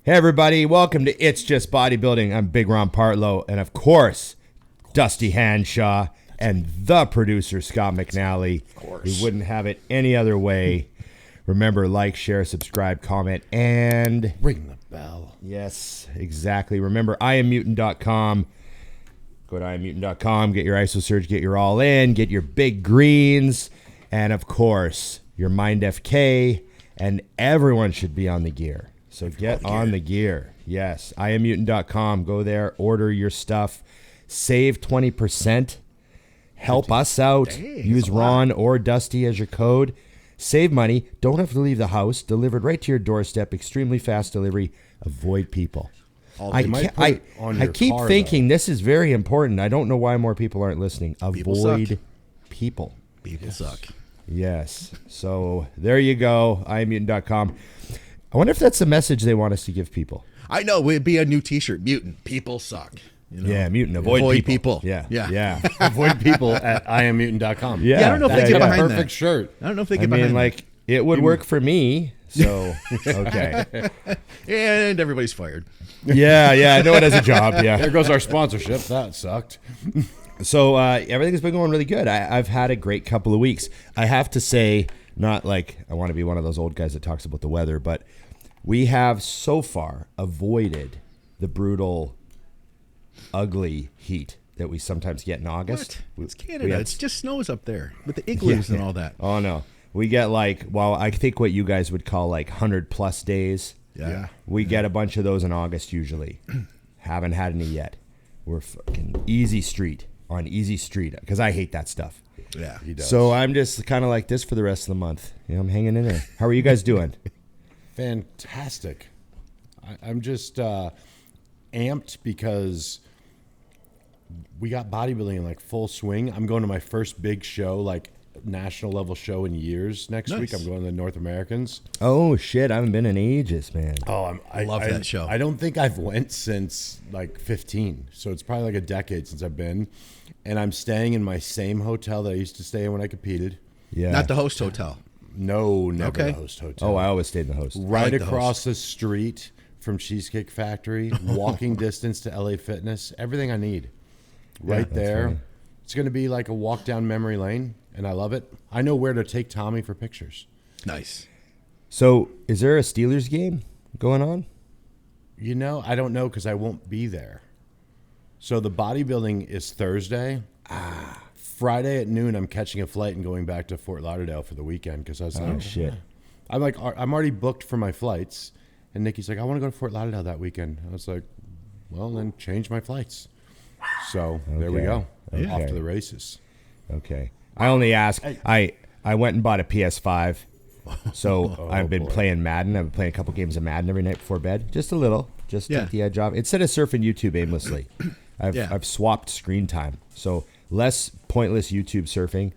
Hey everybody, welcome to It's Just Bodybuilding. I'm Big Ron Partlow, and of course, Dusty Hanshaw, and the producer, Scott McNally. Of course. We wouldn't have it any other way. Remember, like, share, subscribe, comment, and... ring the bell. Yes, exactly. Remember, IamMutant.com. Go to IamMutant.com, get your IsoSurge, get your All In, get your Big Greens, and of course, your Mind FK, and everyone should be on the gear. So get on the gear. Yes, IamMutant.com. Go there, order your stuff, save 20%, help us out. Dang, Use Ron or Dusty as your code. Save money. Don't have to leave the house. Delivered right to your doorstep. Extremely fast delivery. Avoid people. I keep thinking this is very important. I don't know why more people aren't listening. Avoid people. People suck. Yes. So there you go. IamMutant.com. I wonder if that's the message they want us to give people. I know. It'd be a new T-shirt. Mutant. People suck. You know? Yeah, mutant. Avoid people. Yeah. Avoid people at IamMutant.com. Yeah. I don't know if they get behind that. Perfect shirt. I don't know if they get behind that. It would work for me. So, okay. And everybody's fired. Yeah. No one has a job. Yeah. There goes our sponsorship. That sucked. So everything's been going really good. I've had a great couple of weeks. I have to say, not like I want to be one of those old guys that talks about the weather, but we have so far avoided the brutal, ugly heat that we sometimes get in August. What? It's Canada. It just snows up there with the igloos and all that. Oh, no. We get I think what you guys would call 100+ days. Yeah. We get a bunch of those in August usually. Haven't had any yet. We're fucking on easy street because I hate that stuff. Yeah, he does. So I'm just kind of like this for the rest of the month. I'm hanging in there. How are you guys doing? Fantastic. I'm just amped because we got bodybuilding in full swing. I'm going to my first big show, national level show in years next week. I'm going to the North Americans. Oh shit, I haven't been in ages, man. Oh, I love that show. I don't think I've went since 15, so it's probably a decade since I've been. And I'm staying in my same hotel that I used to stay in when I competed. Yeah, Not the host hotel. No, never Okay. the host hotel. Oh, I always stayed in the host. Right like the across the street from Cheesecake Factory, walking distance to LA Fitness, everything I need. Right there. funny. It's going to be like a walk down memory lane, and I love it. I know where to take Tommy for pictures. Nice. So, is there a Steelers game going on? I don't know because I won't be there. So the bodybuilding is Thursday. Friday at noon, I'm catching a flight and going back to Fort Lauderdale for the weekend because I was Oh shit. I'm already booked for my flights. And Nikki's like, I want to go to Fort Lauderdale that weekend. I was like, well, then change my flights. So there we go. Okay. Off to the races. Okay. I only ask. I went and bought a PS5. So I've been playing Madden. I've been playing a couple games of Madden every night before bed. Just a little. Just take the edge off. Instead of surfing YouTube aimlessly, I've swapped screen time. So less pointless YouTube surfing.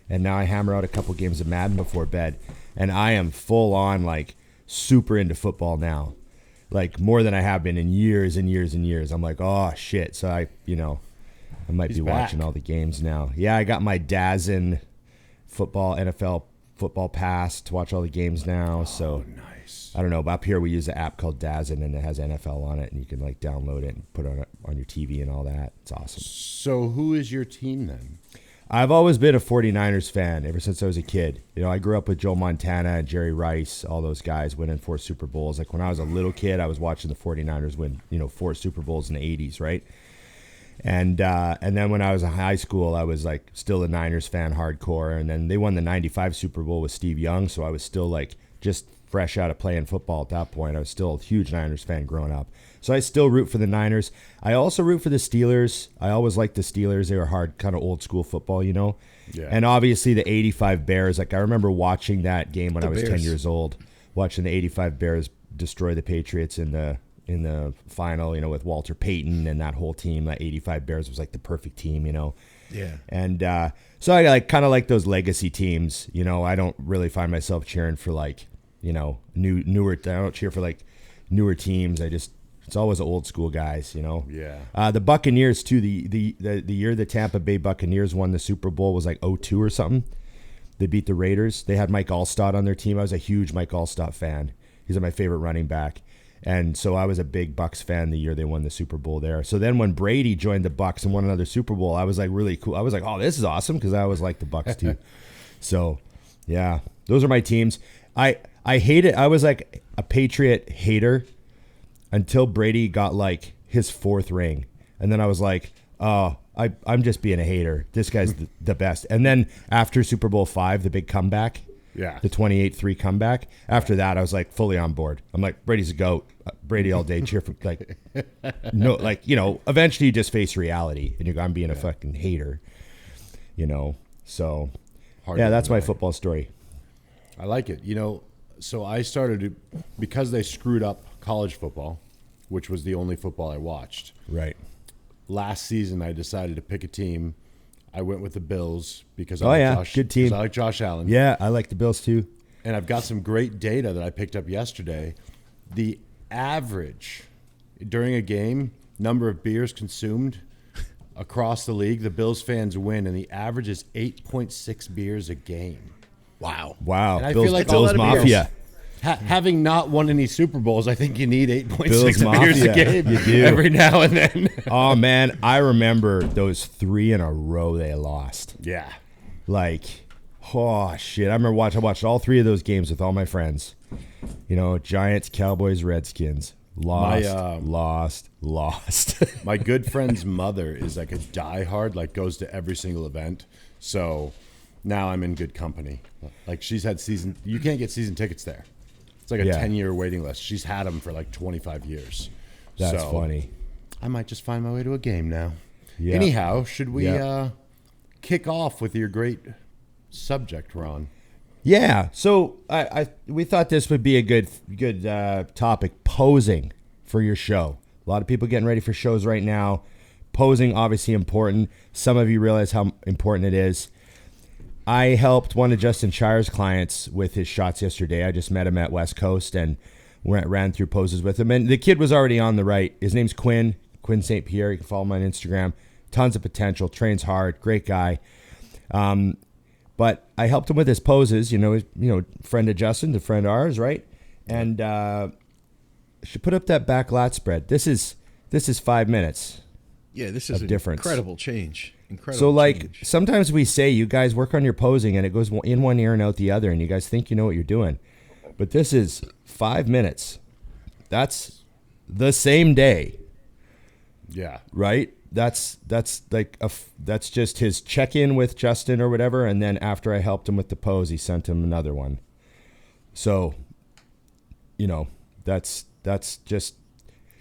And now I hammer out a couple games of Madden before bed. And I am full on super into football now. More than I have been in years and years and years. I'm like, oh shit. So I might be watching all the games now. Yeah, I got my DAZN NFL football pass to watch all the games now. So Nice. I don't know. But up here we use an app called DAZN and it has NFL on it, and you can download it and put it on your TV and all that. It's awesome. So who is your team then? I've always been a 49ers fan ever since I was a kid. I grew up with Joe Montana and Jerry Rice, all those guys winning 4 Super Bowls. When I was a little kid, I was watching the 49ers win, 4 Super Bowls in the 80s, right? And then when I was in high school, I was still a Niners fan hardcore. And then they won the 95 Super Bowl with Steve Young, so I was still just fresh out of playing football at that point. I was still a huge Niners fan growing up. So I still root for the Niners. I also root for the Steelers. I always liked the Steelers. They were hard, kind of old school football, Yeah. And obviously the 85 Bears. I remember watching that game when I was 10 years old, watching the 85 Bears destroy the Patriots in the final, with Walter Payton and that whole team. That 85 Bears was the perfect team, Yeah. And so I kind of like those legacy teams. I don't really find myself cheering for newer. I don't cheer for newer teams. It's always old school guys, Yeah. The Buccaneers too. The year the Tampa Bay Buccaneers won the Super Bowl was 2002 or something. They beat the Raiders. They had Mike Allstott on their team. I was a huge Mike Allstott fan. He's my favorite running back. And so I was a big Bucks fan the year they won the Super Bowl there. So then when Brady joined the Bucks and won another Super Bowl, I was like really cool. I was like, oh, this is awesome, because I always liked the Bucks too. So yeah, those are my teams. I hate it. I was like a Patriot hater until Brady got like his 4th ring. And then I was like, oh, I'm just being a hater. This guy's the best. And then after Super Bowl V, the big comeback, the 28-3 comeback, after that, I was like fully on board. I'm like, Brady's a GOAT. Brady all day, cheer for like, no, like, you know, eventually you just face reality and I'm being a fucking hater, you know? So yeah, that's my football story. I like it. You know, so I started because they screwed up college football, which was the only football I watched. Right. Last season, I decided to pick a team. I went with the Bills because I good team. 'cause I like Josh Allen. Yeah, I like the Bills too. And I've got some great data that I picked up yesterday. The average during a game, number of beers consumed across the league, the Bills fans win, and the average is 8.6 beers a game. Wow. And I Bills, feel like Bills Mafia. Having not won any Super Bowls, I think you need 8.6 Bills beers a Mafia. game You do. every now and then. Oh man, I remember those 3 in a row they lost. Yeah. Like, oh shit! I remember I watched all 3 of those games with all my friends. You know, Giants, Cowboys, Redskins. Lost. My good friend's mother is like a diehard, like goes to every single event. So now I'm in good company. Like she's had you can't get season tickets there. It's like a 10-year waiting list. She's had them for like 25 years. That's funny. I might just find my way to a game now. Yeah. Anyhow, should we kick off with your great subject, Ron? Yeah. So we thought this would be a good topic. Posing for your show. A lot of people getting ready for shows right now. Posing obviously important. Some of you realize how important it is. I helped one of Justin Shire's clients with his shots yesterday. I just met him at West Coast and ran through poses with him. And the kid was already on the right. His name's Quinn St. Pierre. You can follow him on Instagram. Tons of potential. Trains hard. Great guy. But I helped him with his poses. You know, friend of Justin, the friend of ours, right? And should put up that back lat spread. This is 5 minutes. Yeah, this is an difference. Incredible change. So, like, sometimes we say, you guys work on your posing, and it goes in one ear and out the other, and you guys think you know what you're doing. But this is 5 minutes. That's the same day. Yeah. Right? That's like that's just his check-in with Justin or whatever, and then after I helped him with the pose, he sent him another one. So, you know, that's just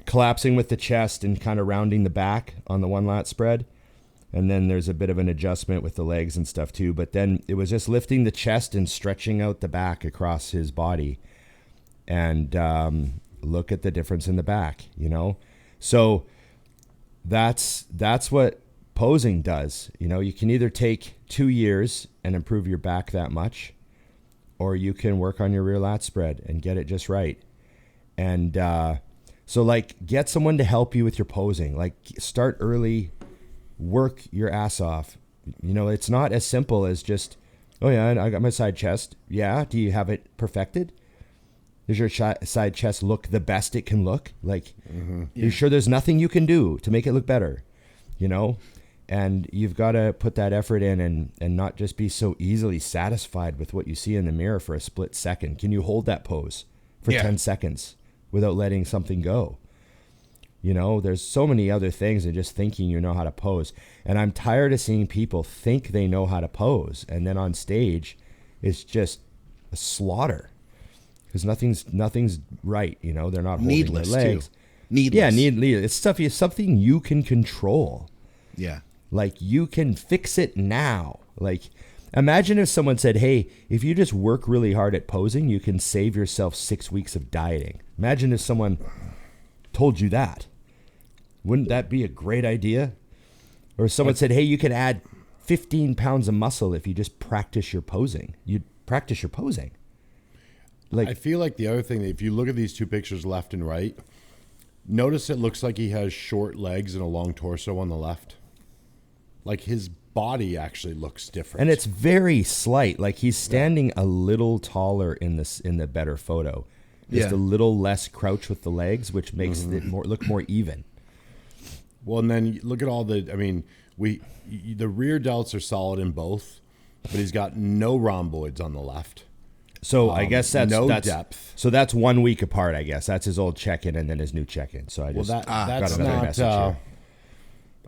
collapsing with the chest and kind of rounding the back on the one lat spread. And then there's a bit of an adjustment with the legs and stuff too. But then it was just lifting the chest and stretching out the back across his body. And look at the difference in the back, you know? So that's what posing does. You know, you can either take 2 years and improve your back that much, or you can work on your rear lat spread and get it just right. And so, like, get someone to help you with your posing. Like, start early. Work your ass off. You know, it's not as simple as just, oh yeah, I got my side chest. Yeah. Do you have it perfected? Does your side chest look the best it can look? Like, you sure there's nothing you can do to make it look better? You know? And you've got to put that effort in and not just be so easily satisfied with what you see in the mirror for a split second. Can you hold that pose for 10 seconds without letting something go? You know, there's so many other things than just thinking you know how to pose. And I'm tired of seeing people think they know how to pose, and then on stage, it's just a slaughter because nothing's right. You know, they're not holding their legs. Too. Needless. Yeah, needless. It's something you can control. Yeah. Like, you can fix it now. Like, imagine if someone said, hey, if you just work really hard at posing, you can save yourself 6 weeks of dieting. Imagine if someone told you that. Wouldn't that be a great idea? Or someone said, hey, you can add 15 pounds of muscle if you just practice your posing. You'd practice your posing. Like, I feel like the other thing, if you look at these two pictures left and right, notice it looks like he has short legs and a long torso on the left. Like, his body actually looks different. and it's very slight. Like, he's standing a little taller in the better photo. Just Yeah. a little less crouch with the legs, which makes it look more even. Well, and then you look at all the. I mean, the rear delts are solid in both, but he's got no rhomboids on the left. So I guess that's no that's depth. So that's 1 week apart. I guess that's his old check-in and then his new check-in. So I just That's got another not. message here.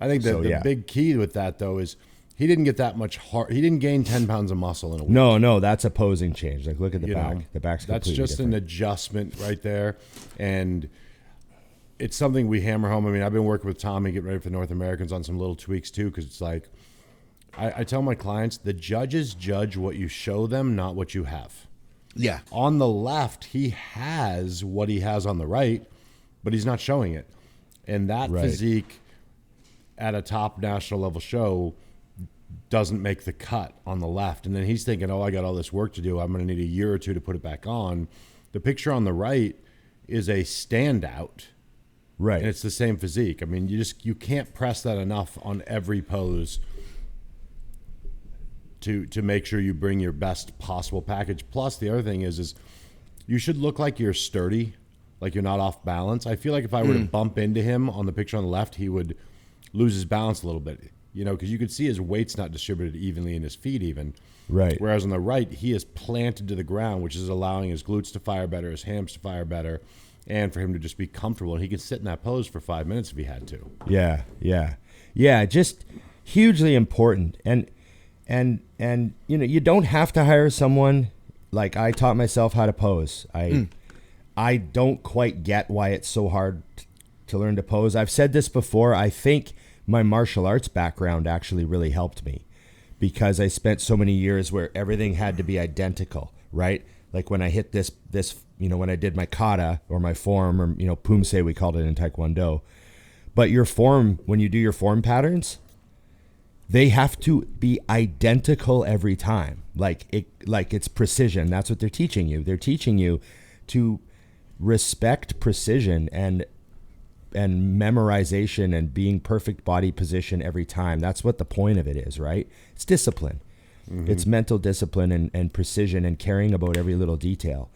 I think the big key with that though is he didn't get that much heart. He didn't gain 10 pounds of muscle in a week. No, that's a posing change. Like look at the You back. know, The back's that's completely just different. an adjustment right there, and it's something we hammer home. I mean, I've been working with Tommy, getting ready for the North Americans on some little tweaks too, because it's like I tell my clients, the judges judge what you show them, not what you have. Yeah. On the left, he has what he has on the right, but he's not showing it. And that Right. physique at a top national level show doesn't make the cut on the left. And then he's thinking, oh, I got all this work to do. I'm going to need a year or two to put it back on. The picture on the right is a standout, right. and it's the same physique. I mean, you can't press that enough on every pose to make sure you bring your best possible package. Plus, the other thing is you should look like you're sturdy, like you're not off balance. I feel like if I were to bump into him on the picture on the left, he would lose his balance a little bit, because you could see his weight's not distributed evenly in his feet even. Right. Whereas on the right, he is planted to the ground, which is allowing his glutes to fire better, his hams to fire better, and for him to just be comfortable. And he could sit in that pose for 5 minutes if he had to. Yeah. Just hugely important. And you don't have to hire someone. Like I taught myself how to pose. I don't quite get why it's so hard to learn to pose. I've said this before. I think my martial arts background actually really helped me because I spent so many years where everything had to be identical, right? Like when I hit this, when I did my kata or my form or, pumse, we called it in Taekwondo. But your form, when you do your form patterns, they have to be identical every time. Like it's precision. That's what they're teaching you. They're teaching you to respect precision and memorization and being perfect body position every time. That's what the point of it is, right? It's discipline. It's mental discipline and precision and caring about every little detail.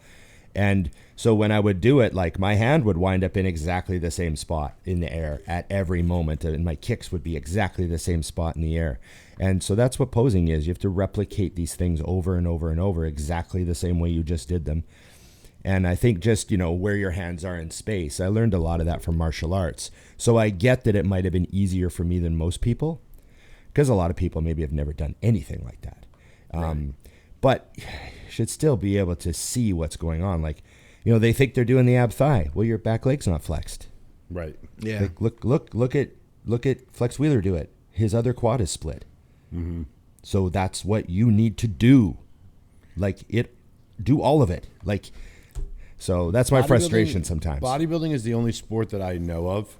And so when I would do it, like my hand would wind up in exactly the same spot in the air at every moment, and my kicks would be exactly the same spot in the air. And so that's what posing is. You have to replicate these things over and over and over exactly the same way you just did them. And I think just, where your hands are in space. I learned a lot of that from martial arts. So I get that it might have been easier for me than most people, because a lot of people maybe have never done anything like that. Right. But you should still be able to see what's going on. Like, they think they're doing the ab thigh. Well, your back leg's not flexed. Right. Yeah. Like, look at Flex Wheeler do it. His other quad is split. Mm-hmm. So that's what you need to do. Do all of it. So that's my frustration sometimes. Bodybuilding is the only sport that I know of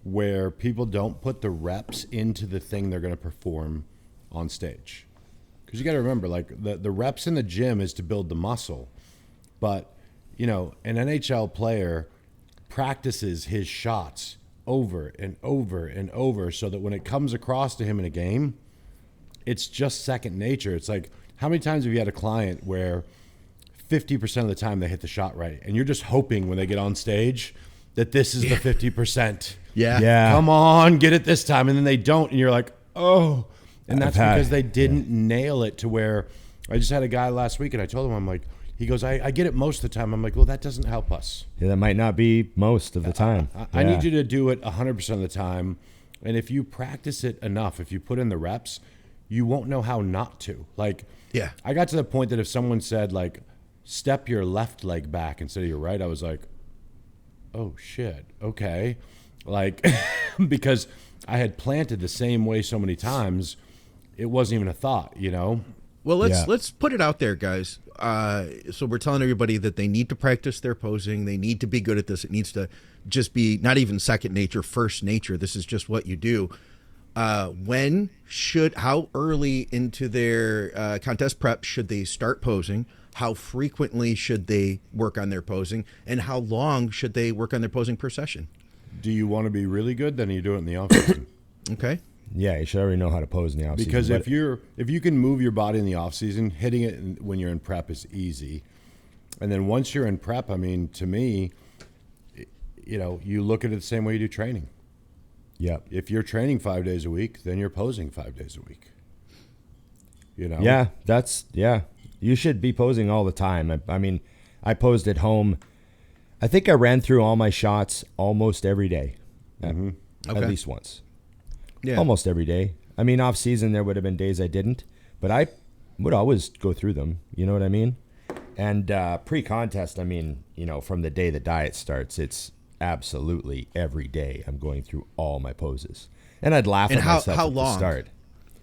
where people don't put the reps into the thing they're going to perform on stage. Because you got to remember, the reps in the gym is to build the muscle. But, an NHL player practices his shots over and over and over so that when it comes across to him in a game, it's just second nature. It's like, how many times have you had a client where 50% of the time they hit the shot right, and you're just hoping when they get on stage that this is the 50%. Yeah. Come on, get it this time. And then they don't, and you're like, oh. And that's because they didn't nail it to where I just had a guy last week, and I told him, he goes, I get it most of the time. I'm like, well, that doesn't help us. Yeah, that might not be most of the time. I need you to do it 100% of the time. And if you practice it enough, if you put in the reps, you won't know how not to. Yeah. I got to the point that if someone said, step your left leg back instead of your right, I was like, oh, shit, okay. Because I had planted the same way so many times, it wasn't even a thought, Well, let's put it out there, guys. So we're telling everybody that they need to practice their posing. They need to be good at this. It needs to just be not even second nature, first nature. This is just what you do. How early into their contest prep should they start posing? How frequently should they work on their posing? And how long should they work on their posing per session? Do you want to be really good? Then you do it in the off-season. Okay. Yeah, you should already know how to pose in the off-season. Because if you can move your body in the off-season, hitting it when you're in prep is easy. And then once you're in prep, I mean, to me, you know, you look at it the same way you do training. Yep. If you're training 5 days a week, then you're posing 5 days a week. You know? Yeah, you should be posing all the time. I mean, I posed at home. I think I ran through all my shots almost every day, at least once. Yeah, almost every day. I mean, off season there would have been days I didn't, but I would always go through them. You know what I mean? And pre-contest, I mean, you know, from the day the diet starts, it's absolutely every day I'm going through all my poses, and I'd laugh at myself at the start.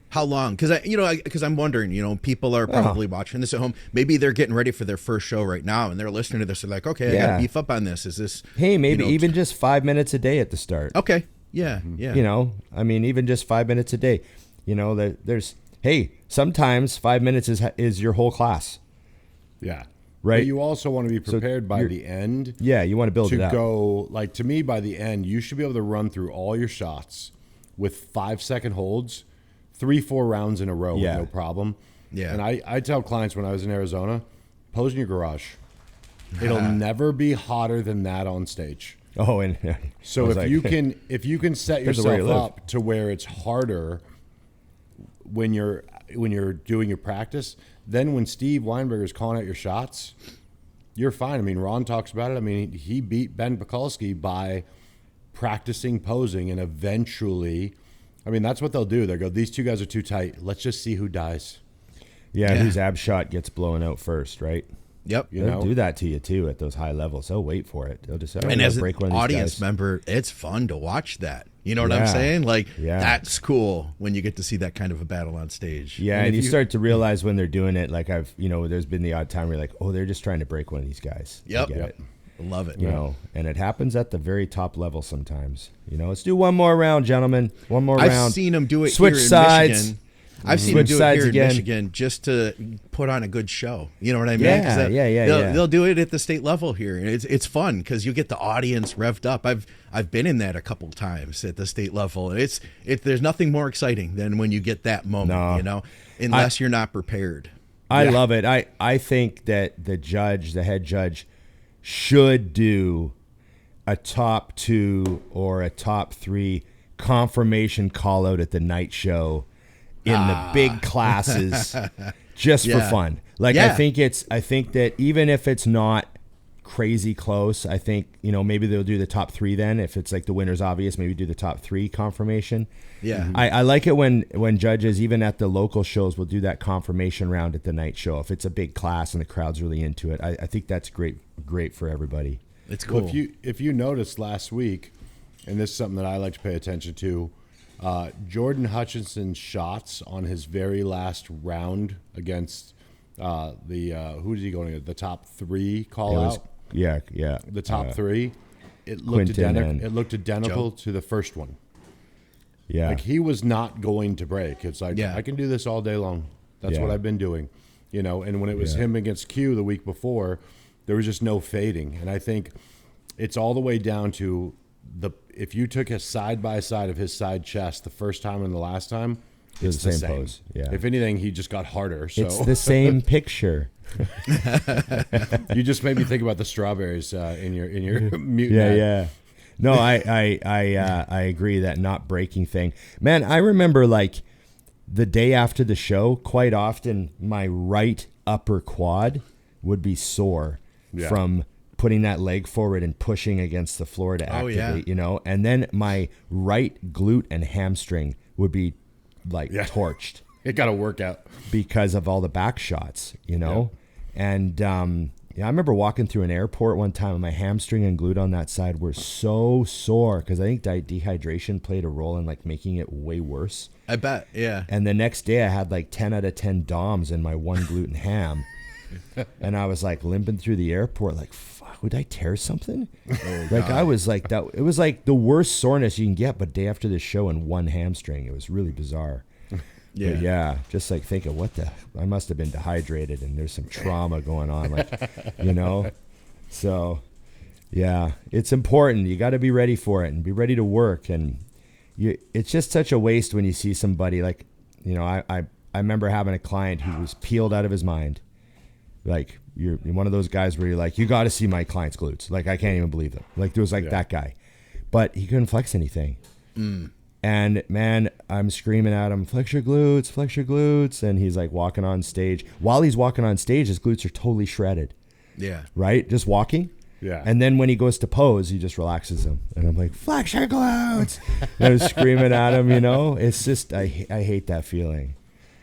How long? Because I'm wondering, you know, people are probably watching this at home. Maybe they're getting ready for their first show right now, and they're listening to this. They're like, okay, I got to beef up on this. Is this? Hey, maybe even just 5 minutes a day at the start. Okay. Yeah. Yeah. You know, I mean, even just 5 minutes a day. You know, sometimes 5 minutes is your whole class. Yeah. Right. But you also want to be prepared by the end. Yeah, you want to build it up. To go, like, to me, by the end, you should be able to run through all your shots with 5-second holds, 3-4 rounds in a row with no problem. Yeah. And I tell clients when I was in Arizona, pose in your garage. It'll never be hotter than that on stage. Oh, and so if you can set yourself up to where it's harder when you're doing your practice, then when Steve Weinberger is calling out your shots, you're fine. I mean, Ron talks about it. I mean, he beat Ben Pekulski by practicing posing, and eventually, I mean, that's what they'll do. They'll go, these two guys are too tight. Let's just see who dies. Yeah, whose ab shot gets blown out first, right? Yep. They'll do that to you, too, at those high levels. They'll wait for it. They'll just say, and as an audience member, it's fun to watch that. You know what I'm saying? Like, that's cool when you get to see that kind of a battle on stage. Yeah, and you start to realize when they're doing it, like there's been the odd time where you're like, oh, they're just trying to break one of these guys. Yep. It. Love it. You know, and it happens at the very top level sometimes. You know, let's do one more round, gentlemen. One more round. I've seen them do it Switch here sides. in Michigan. I've seen them do it here in Michigan just to put on a good show. You know what I mean? They'll do it at the state level here. And it's fun because you get the audience revved up. I've been in that a couple times at the state level. And there's nothing more exciting than when you get that moment, you know, unless you're not prepared. I love it. I think that the head judge, should do a top 2 or a top 3 confirmation call out at the night show in the big classes just for fun. Like, I think that even if it's not crazy close, I think, you know, maybe they'll do the top 3 then. If it's like the winner's obvious, maybe do the top 3 confirmation. Yeah. I like it when judges, even at the local shows, will do that confirmation round at the night show. If it's a big class and the crowd's really into it, I think that's great for everybody. It's cool. Well, if you noticed last week, and this is something that I like to pay attention to, Jordan Hutchinson's shots on his very last round against who did he go against? The top 3 call out? Yeah. The top 3. It looked identical to the first one. Yeah. Like, he was not going to break. It's like, I can do this all day long. That's what I've been doing. You know, and when it was him against Q the week before, there was just no fading. And I think it's all the way down to if you took a side-by-side of his side chest the first time and the last time, it's the same pose. Yeah. If anything, he just got harder. So it's the same picture. You just made me think about the strawberries in your mutant. Yeah. No, I agree, that not breaking thing. Man, I remember, like, the day after the show, quite often my right upper quad would be sore from putting that leg forward and pushing against the floor to activate, you know, and then my right glute and hamstring would be like torched. It got a workout because of all the back shots, you know? And I remember walking through an airport one time and my hamstring and glute on that side were so sore because I think dehydration played a role in like making it way worse. I bet, yeah. And the next day I had like 10 out of 10 DOMs in my one glute and ham. And I was like limping through the airport like, fuck, would I tear something? I was like, that. It was like the worst soreness you can get, but day after the show in one hamstring. It was really bizarre. Just like thinking, I must have been dehydrated and there's some trauma going on, like, you know? So, yeah, it's important. You got to be ready for it and be ready to work. And it's just such a waste when you see somebody like, you know, I remember having a client who was peeled out of his mind. Like you're one of those guys where you're like, you got to see my client's glutes. Like I can't even believe them. Like there was like that guy, but he couldn't flex anything. And man, I'm screaming at him, flex your glutes. And he's like walking on stage. While he's walking on stage, his glutes are totally shredded. Yeah. Right? Just walking. Yeah. And then when he goes to pose, he just relaxes them. And I'm like, flex your glutes. And I was screaming at him, you know. It's just, I hate that feeling.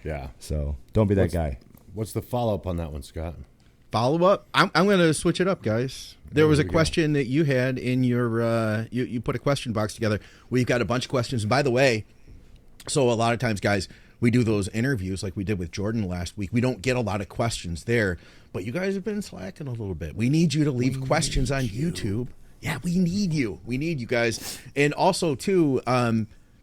Yeah. So don't be that guy. What's the follow-up on that one, Scott? Follow-up? I'm going to switch it up, guys. There was a question that you had in your, you put a question box together. We've got a bunch of questions. And by the way, so a lot of times, guys, we do those interviews like we did with Jordan last week. We don't get a lot of questions there, but you guys have been slacking a little bit. We need you to leave questions on YouTube. Yeah, we need you. We need you guys. And also, too,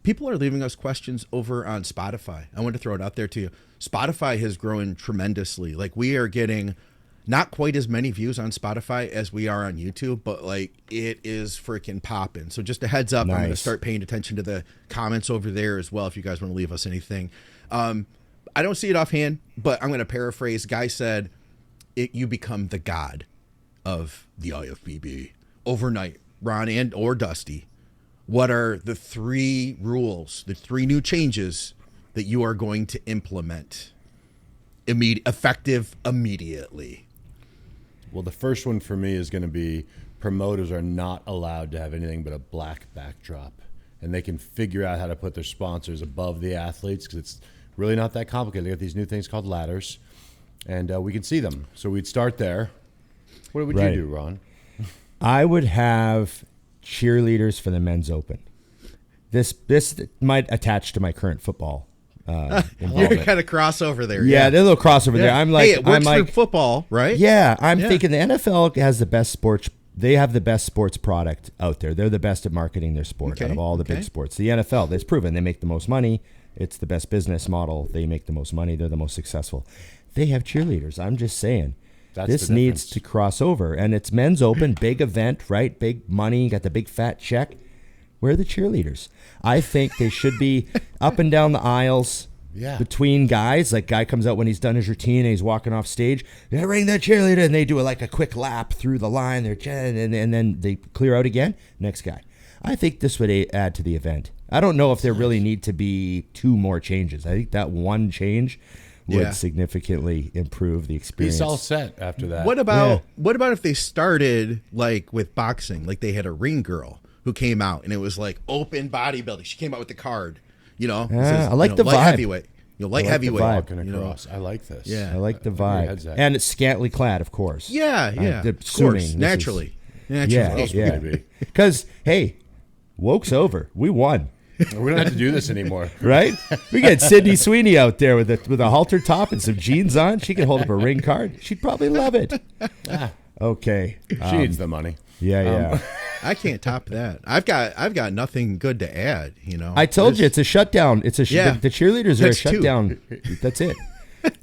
people are leaving us questions over on Spotify. I want to throw it out there to you. Spotify has grown tremendously. Like we are getting not quite as many views on Spotify as we are on YouTube, but like it is freaking popping. So just a heads up, I'm going to start paying attention to the comments over there as well if you guys want to leave us anything. I don't see it offhand, but I'm going to paraphrase. Guy said, you become the god of the IFBB overnight. Ron and or Dusty, what are the 3 rules, the 3 new changes that you are going to implement effective immediately? Well, the first one for me is going to be promoters are not allowed to have anything but a black backdrop. And they can figure out how to put their sponsors above the athletes because it's really not that complicated. They got these new things called ladders, and we can see them. So we'd start there. What would you do, Ron? I would have cheerleaders for the men's open. This might attach to my current football. You're kind of crossover there. Yeah, there's a little crossover there. I'm like, hey, it works for football, right? Yeah, I'm thinking the NFL has the best sports. They have the best sports product out there. They're the best at marketing their sport out of all the big sports. The NFL, they've proven they make the most money. It's the best business model. They make the most money. They're the most successful. They have cheerleaders. I'm just saying. This needs to cross over. And it's men's open, big event, right? Big money, got the big fat check. Where are the cheerleaders? I think they should be up and down the aisles between guys. Like guy comes out when he's done his routine and he's walking off stage. They ring the cheerleader and they do like a quick lap through the line. And then they clear out again. Next guy. I think this would add to the event. I don't know if there really need to be 2 more changes. I think that one change would significantly improve the experience. He's all set after that. What about if they started like with boxing? Like they had a ring girl who came out and it was like open bodybuilding. She came out with the card, you know. I like the light vibe. Heavyweight. Light heavyweight. I like this. Yeah, I like the vibe. And it's scantily clad, of course. Of course, naturally. Yeah. Because, hey, woke's over. We won. We don't have to do this anymore. Right? We get Sydney Sweeney out there with a halter top and some jeans on. She can hold up a ring card. She'd probably love it. Okay. She needs the money. Yeah. I can't top that. I've got nothing good to add, you know. I told you it's a shutdown. The cheerleaders are a shutdown. That's it.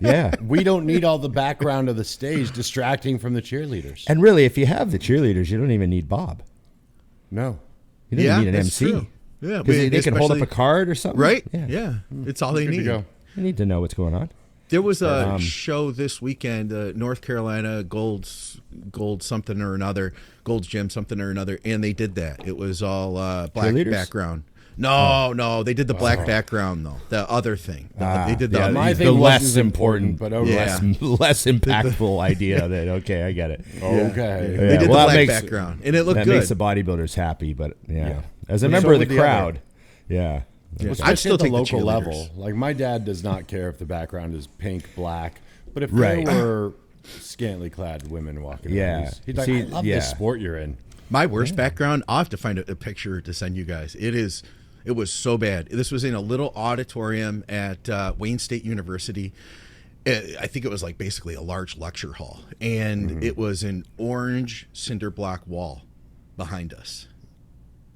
Yeah. We don't need all the background of the stage distracting from the cheerleaders. And really, if you have the cheerleaders, you don't even need Bob. No. You don't need an MC. True. Yeah, because they can hold up a card or something. Right? Yeah. It's all they need. You need to know what's going on. There was a show this weekend, North Carolina Gold's something or another, Gold's Gym something or another, and they did that. It was all black background. No, they did the black background though. The other thing, they did the less important, but less impactful idea. That I get it. Okay, they did the black background, and it looked good. That makes the bodybuilders happy, but as a member of the crowd, I'd still take the local level. Like my dad does not care if the background is pink, black, but if there were scantily clad women walking, he'd like, I love this sport you're in. My worst background, I'll have to find a picture to send you guys. It was so bad. This was in a little auditorium at Wayne State University. I think it was like basically a large lecture hall, and it was an orange cinder block wall behind us.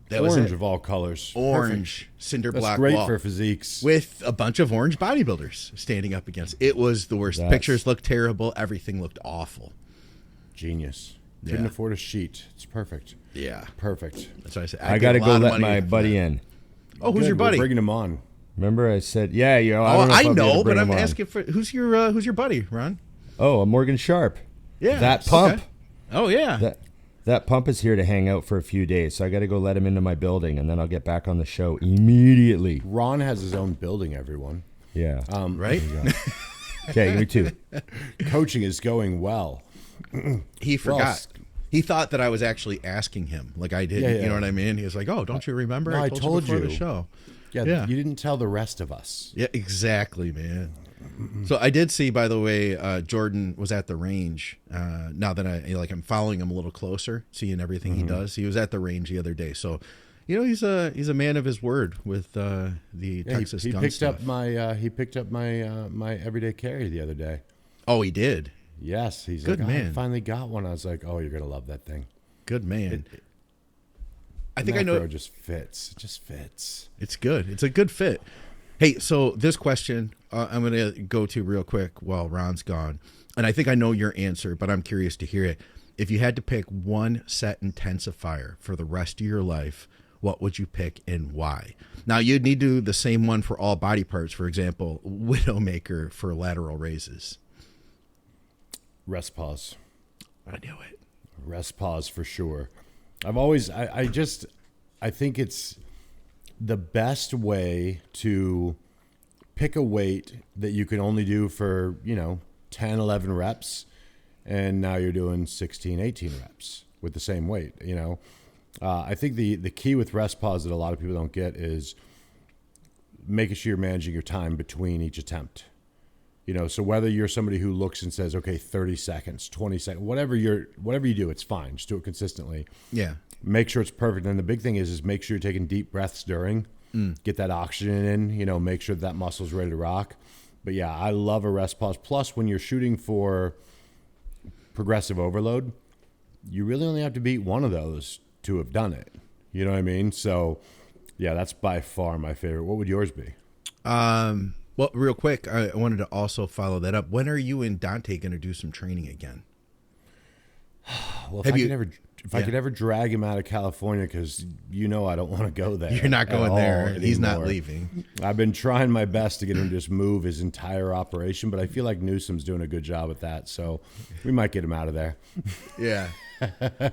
That orange of all colors. Orange cinder block wall. That's great for physiques. With a bunch of orange bodybuilders standing up against it. It was the worst. Pictures looked terrible. Everything looked awful. Genius. Couldn't afford a sheet. It's perfect. Yeah. Perfect. That's what I said. I got to go let my buddy in. Oh, who's your buddy? We're bringing him on. Remember I said, I know, but I'm asking for who's your buddy, Ron? Oh, a Morgan Sharp. Yeah. That pump. Okay. Oh, yeah. That pump is here to hang out for a few days, so I got to go let him into my building, and then I'll get back on the show immediately. Ron has his own building, everyone. Yeah. Right? Okay, give me 2. Coaching is going well. He forgot. He thought that I was actually asking him, like I didn't. Yeah, yeah. You know what I mean? He was like, "Oh, don't you remember? No, I told before you. the show." Yeah, you didn't tell the rest of us. Yeah, exactly, man. So I did see, by the way, Jordan was at the range. Now that I'm following him a little closer, seeing everything he does. He was at the range the other day. So, he's a man of his word with the Texas gun picked stuff. up my he picked up my everyday carry the other day. Oh, he did. Yes, he's Good like, man. I finally got one. I was like, oh, you're gonna love that thing. Good man. I think Macro I know. It just fits. It just fits. It's good. It's a good fit. Hey, so this question I'm going to go to real quick while Ron's gone. And I think I know your answer, but I'm curious to hear it. If you had to pick one set intensifier for the rest of your life, what would you pick and why? Now, you'd need to do the same one for all body parts. For example, Widowmaker for lateral raises. Rest pause. I knew it. Rest pause for sure. I think it's the best way to pick a weight that you can only do for, 10, 11 reps. And now you're doing 16, 18 reps with the same weight, I think the key with rest pause that a lot of people don't get is making sure you're managing your time between each attempt. So whether you're somebody who looks and says, okay, 30 seconds, 20 seconds, whatever you do, it's fine. Just do it consistently. Yeah. Make sure it's perfect. And the big thing is make sure you're taking deep breaths during, get that oxygen in, make sure that muscle's ready to rock. But yeah, I love a rest pause. Plus when you're shooting for progressive overload, you really only have to beat one of those to have done it. You know what I mean? So yeah, that's by far my favorite. What would yours be? Well, real quick, I wanted to also follow that up. When are you and Dante going to do some training again? Well, if I could ever drag him out of California, because I don't want to go there. You're not going there. Anymore. He's not leaving. I've been trying my best to get him to just move his entire operation, but I feel like Newsom's doing a good job at that, so we might get him out of there. Yeah.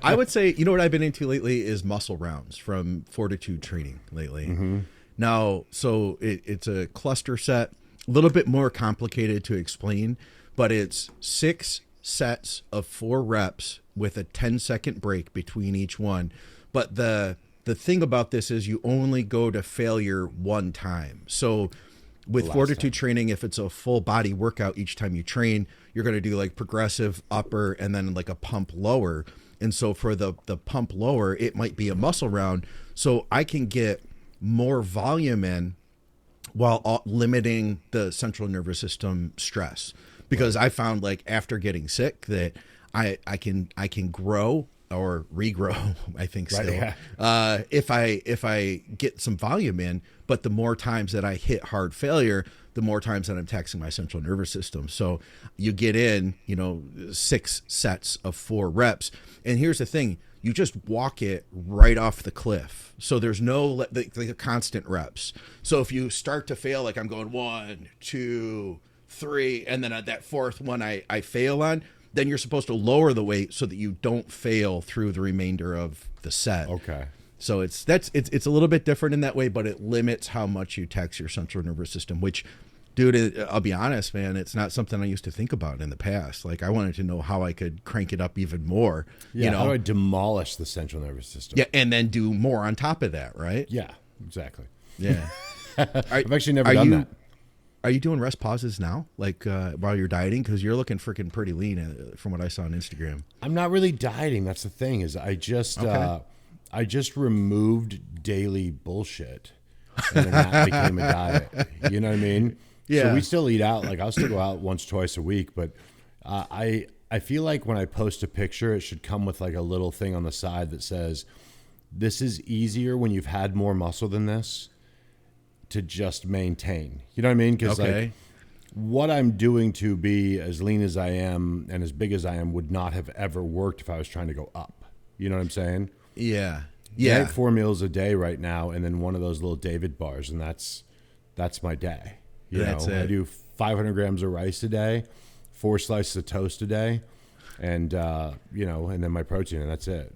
I would say, what I've been into lately is muscle rounds from Fortitude Training lately. Mm-hmm. Now, so it's a cluster set, a little bit more complicated to explain, but it's 6 sets of 4 reps with a 10-second break between each one. But the thing about this is you only go to failure one time. So with Fortitude Training, if it's a full body workout each time you train, you're going to do like progressive upper and then like a pump lower. And so for the pump lower, it might be a muscle round. So I can get more volume in while limiting the central nervous system stress. Because I found like after getting sick that I can grow or regrow, I think still, if I get some volume in, but the more times that I hit hard failure, the more times that I'm taxing my central nervous system. So you get in, 6 sets of 4 reps. And here's the thing, you just walk it right off the cliff. So there's no the constant reps. So if you start to fail, like I'm going 1, 2, 3, and then at that 4th one I fail on, then you're supposed to lower the weight so that you don't fail through the remainder of the set. Okay. So it's a little bit different in that way, but it limits how much you tax your central nervous system, which, dude, I'll be honest, man, it's not something I used to think about in the past. Like I wanted to know how I could crank it up even more. Yeah, how do I demolish the central nervous system? Yeah, and then do more on top of that, right? Yeah, exactly. Yeah. I've actually never done that. Are you doing rest pauses now, like while you're dieting? Because you're looking freaking pretty lean from what I saw on Instagram. I'm not really dieting. That's the thing is I just removed daily bullshit, and then that became a diet. You know what I mean? Yeah. So we still eat out. Like I'll still go out once, twice a week, but I feel like when I post a picture, it should come with like a little thing on the side that says, "This is easier when you've had more muscle than this to just maintain." You know what I mean? Because like what I'm doing to be as lean as I am and as big as I am would not have ever worked if I was trying to go up. You know what I'm saying? Yeah. Yeah. I eat 4 meals a day right now, and then one of those little David bars, and that's my day. You That's know, it. I do 500 grams of rice a day, 4 slices of toast a day, and and then my protein, and that's it.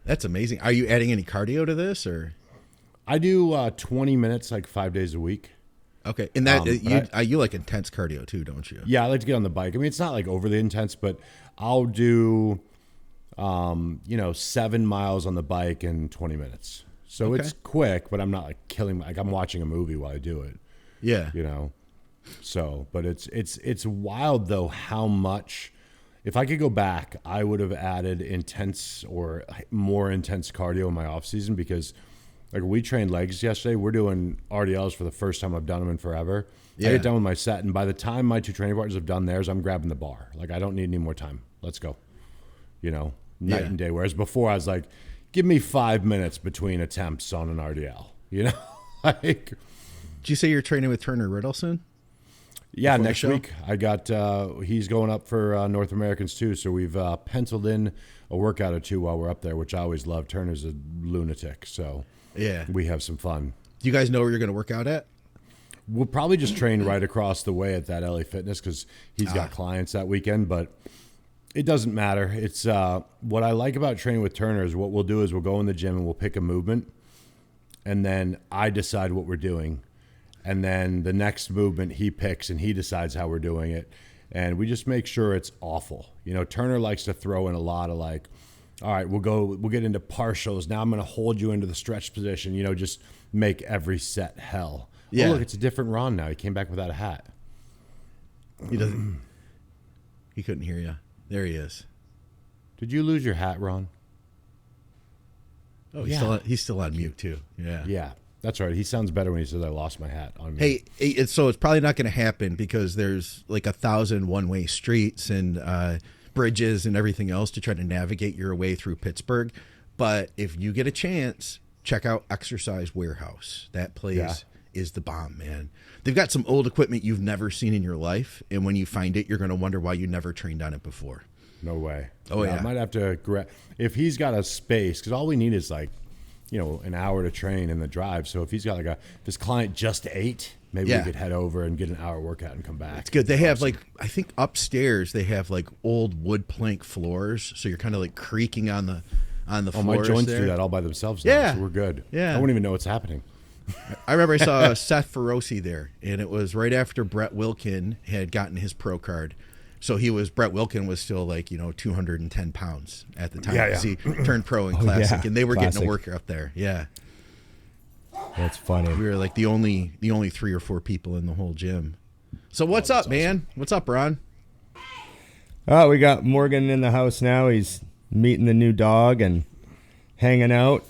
That's amazing. Are you adding any cardio to this, or? I do 20 minutes like 5 days a week. Okay, and that you like intense cardio too, don't you? Yeah, I like to get on the bike. I mean, it's not like overly intense, but I'll do 7 miles on the bike in 20 minutes. So It's quick, but I'm not like killing. Like I'm watching a movie while I do it. Yeah, So, but it's wild though how much. If I could go back, I would have added intense or more intense cardio in my off season because, like, we trained legs yesterday. We're doing RDLs for the first time I've done them in forever. Yeah. I get done with my set, and by the time my 2 training partners have done theirs, I'm grabbing the bar. Like, I don't need any more time. Let's go. Night and day. Whereas before, I was like, give me 5 minutes between attempts on an RDL. Like. Did you say you're training with Turner Riddleson? Yeah, next week I got. He's going up for North Americans too, so we've penciled in a workout or 2 while we're up there, which I always love. Turner's a lunatic, so yeah, we have some fun. Do you guys know where you're going to work out at? We'll probably just train right across the way at that LA Fitness because he's got clients that weekend, but it doesn't matter. It's what I like about training with Turner is what we'll do is we'll go in the gym and we'll pick a movement, and then I decide what we're doing. And then the next movement he picks and he decides how we're doing it. And we just make sure it's awful. Turner likes to throw in a lot of like, all right, we'll get into partials. Now I'm going to hold you into the stretch position, just make every set hell. Yeah. Oh, look, it's a different Ron now. He came back without a hat. He doesn't. He couldn't hear you. There he is. Did you lose your hat, Ron? Oh, he's still on mute too. Yeah. Yeah. That's right. He sounds better when he says I lost my hat on me. Hey, so it's probably not going to happen because there's like 1,000 one-way streets and bridges and everything else to try to navigate your way through Pittsburgh. But if you get a chance, check out Exercise Warehouse. That place is the bomb, man. They've got some old equipment you've never seen in your life, and when you find it, you're going to wonder why you never trained on it before. No way. Oh, yeah. I might have to if he's got a space, because all we need is like, an hour to train in the drive. So if he's got if his client just ate, maybe we could head over and get an hour workout and come back. It's good. They have I think upstairs they have like old wood plank floors. So you're kind of like creaking on the floors. My joints do that all by themselves now, so we're good. Yeah. I won't even know what's happening. I remember I saw Seth Feroci there, and it was right after Brett Wilkin had gotten his pro card. So Brett Wilkin was still like, 210 pounds at the time as he turned pro in Classic, and they were getting a workout there. Yeah. That's funny. We were like the only 3 or 4 people in the whole gym. So what's up, man? What's up, Ron? Oh, we got Morgan in the house now. He's meeting the new dog and hanging out.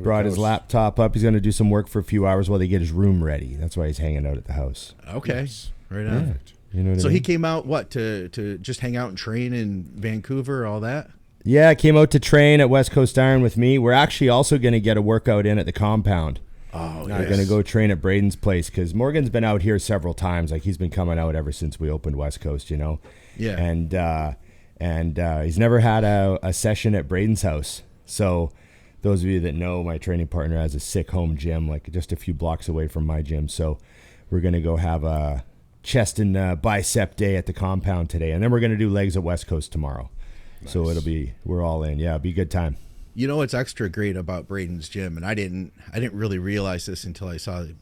Brought his laptop up. He's going to do some work for a few hours while they get his room ready. That's why he's hanging out at the house. Okay. Yes. Right on. Yeah. You know what I mean? He came out, to just hang out and train in Vancouver, all that? Yeah, came out to train at West Coast Iron with me. We're actually also going to get a workout in at the compound. Oh, nice. We're going to go train at Braden's place because Morgan's been out here several times. Like, he's been coming out ever since we opened West Coast, Yeah. And he's never had a session at Braden's house. So those of you that know, my training partner has a sick home gym, like just a few blocks away from my gym. So we're going to go have a chest and bicep day at the compound today, and then we're going to do legs at West Coast tomorrow. Nice. So we're all in. Yeah, it'll be a good time. What's extra great about Braden's gym, and I didn't really realize this until I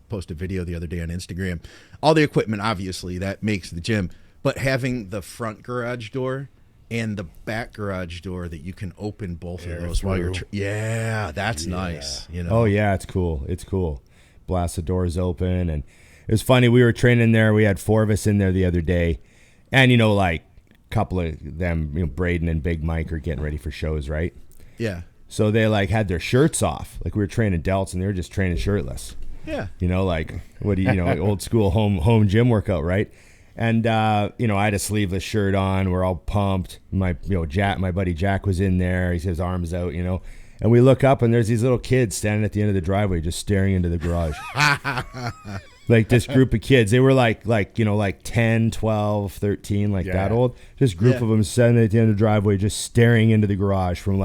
post a video the other day on Instagram. All the equipment, obviously, that makes the gym, but having the front garage door and the back garage door that you can open both of those while you're that's nice. Oh yeah, it's cool. It's cool. Blast the doors open. And it was funny, we were training there, we had 4 of us in there the other day, and like a couple of them, Braden and Big Mike are getting ready for shows, right? Yeah. So they had their shirts off, like we were training delts and they were just training shirtless. Yeah. What do old school home gym workout, right? And I had a sleeveless shirt on. We're all pumped. My buddy Jack was in there. He's his arms out, and we look up and there's these little kids standing at the end of the driveway, just staring into the garage. Like this group of kids, they were like 10, 12, 13, that old. This group of them standing at the end of the driveway, just staring into the garage from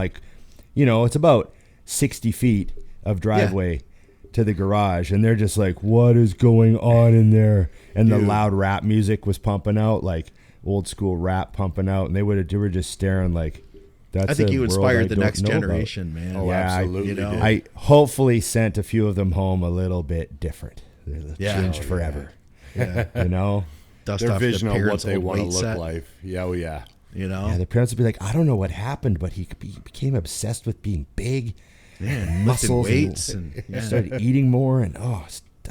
it's about 60 feet of driveway to the garage, and they're just like, what is going on in there? And the loud rap music was pumping out, like old school rap pumping out, and they were just staring like, that's I think you inspired the next know generation, about. man. Oh, yeah, absolutely. I hopefully sent a few of them home a little bit different. They changed forever. Yeah. You know? Dust Their off vision the of what parents' they old want to weight look set, like. Yeah, oh yeah. You know? Yeah, the parents would be like, I don't know what happened, but he became obsessed with being big, and muscles, lifting weights, and started eating more, and I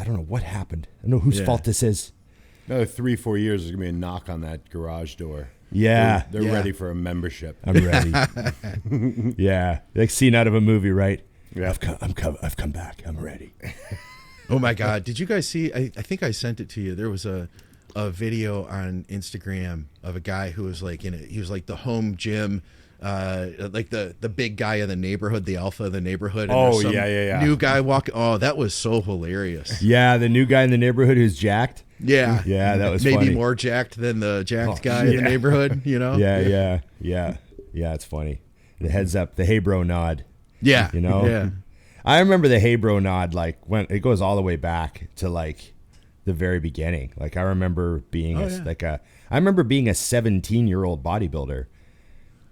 don't know what happened. I don't know whose fault this is. Another 3-4 years, there's gonna be a knock on that garage door. Yeah, They're ready for a membership. I'm ready. Yeah, like scene out of a movie, right? Yeah. I've come back. I'm ready. Oh my God! Did you guys see? I think I sent it to you. There was a video on Instagram of a guy who was like he was like the home gym, like the big guy of the neighborhood, the alpha of the neighborhood. And Oh, there's some yeah. New guy walking. Oh, that was so hilarious. Yeah, the new guy in the neighborhood who's jacked. Yeah, Yeah, that was maybe funny. more jacked than the jacked guy in the neighborhood. You know? Yeah. It's funny. The heads up, the hey bro nod. Yeah. You know? Yeah. I remember the hey bro nod, like when it goes all the way back to like the very beginning. Like I remember being I remember being a 17-year-old bodybuilder,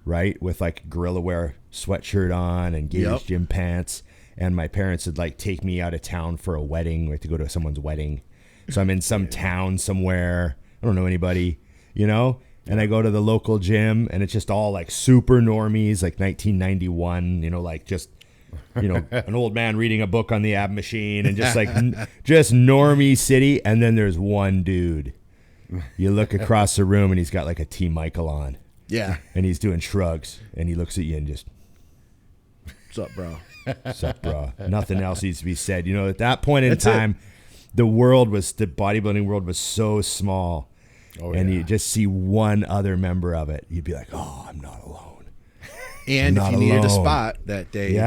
right? With like gorilla wear sweatshirt on and Gators gym pants. And my parents would like take me out of town for a wedding. We had to go to someone's wedding. So I'm in some town somewhere. I don't know anybody, you know? And I go to the local gym and it's just all like super normies, like 1991, you know, like just, you know, an old man reading a book on the ab machine and just like, just normie city. And then there's one dude. You look across the room and he's got like a T. Michael on. Yeah. And he's doing shrugs and he looks at you and just, What's up, bro? what's up, bro? Nothing else needs to be said. You know, at that point in time, the bodybuilding world was so small. Oh, and you just see one other member of it. You'd be like, oh, I'm not alone. And if you needed a spot that day, you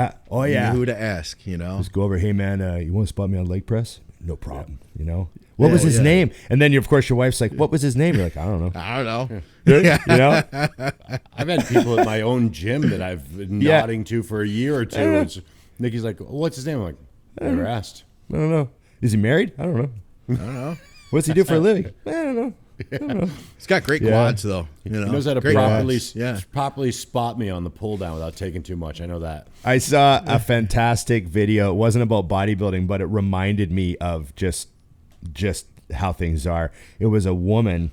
knew who to ask, you know? Just go over, hey, man, you want to spot me on leg press? No problem, you know? What was his name? And then, of course, your wife's like, what was his name? You're like, I don't know. I don't know. You know? I've had people at my own gym that I've been nodding to for a year or two. And Nikki's like, what's his name? I'm like, never asked. I don't know. Is he married? I don't know. What's he do for a living? I don't know. He's got great quads, though. You know? He knows how to Great properly, quads. properly spot me on the pull down without taking too much. I know that. I saw a fantastic video. It wasn't about bodybuilding, but it reminded me of just how things are. It was a woman,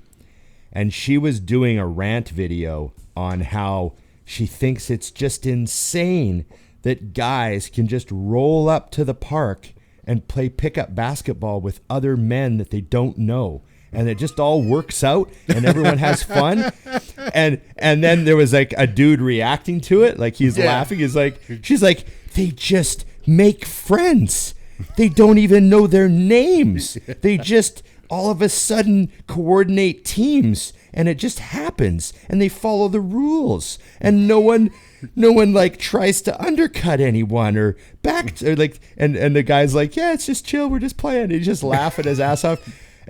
and she was doing a rant video on how she thinks it's just insane that guys can just roll up to the park and play pickup basketball with other men that they don't know. And it just all works out and everyone has fun. And then there was like a dude reacting to it. Like he's laughing. She's like, they just make friends. They don't even know their names. They just all of a sudden coordinate teams and it just happens and they follow the rules and no one like tries to undercut anyone or back or like, and the guy's like, yeah, it's just chill. We're just playing. He's just laughing his ass off.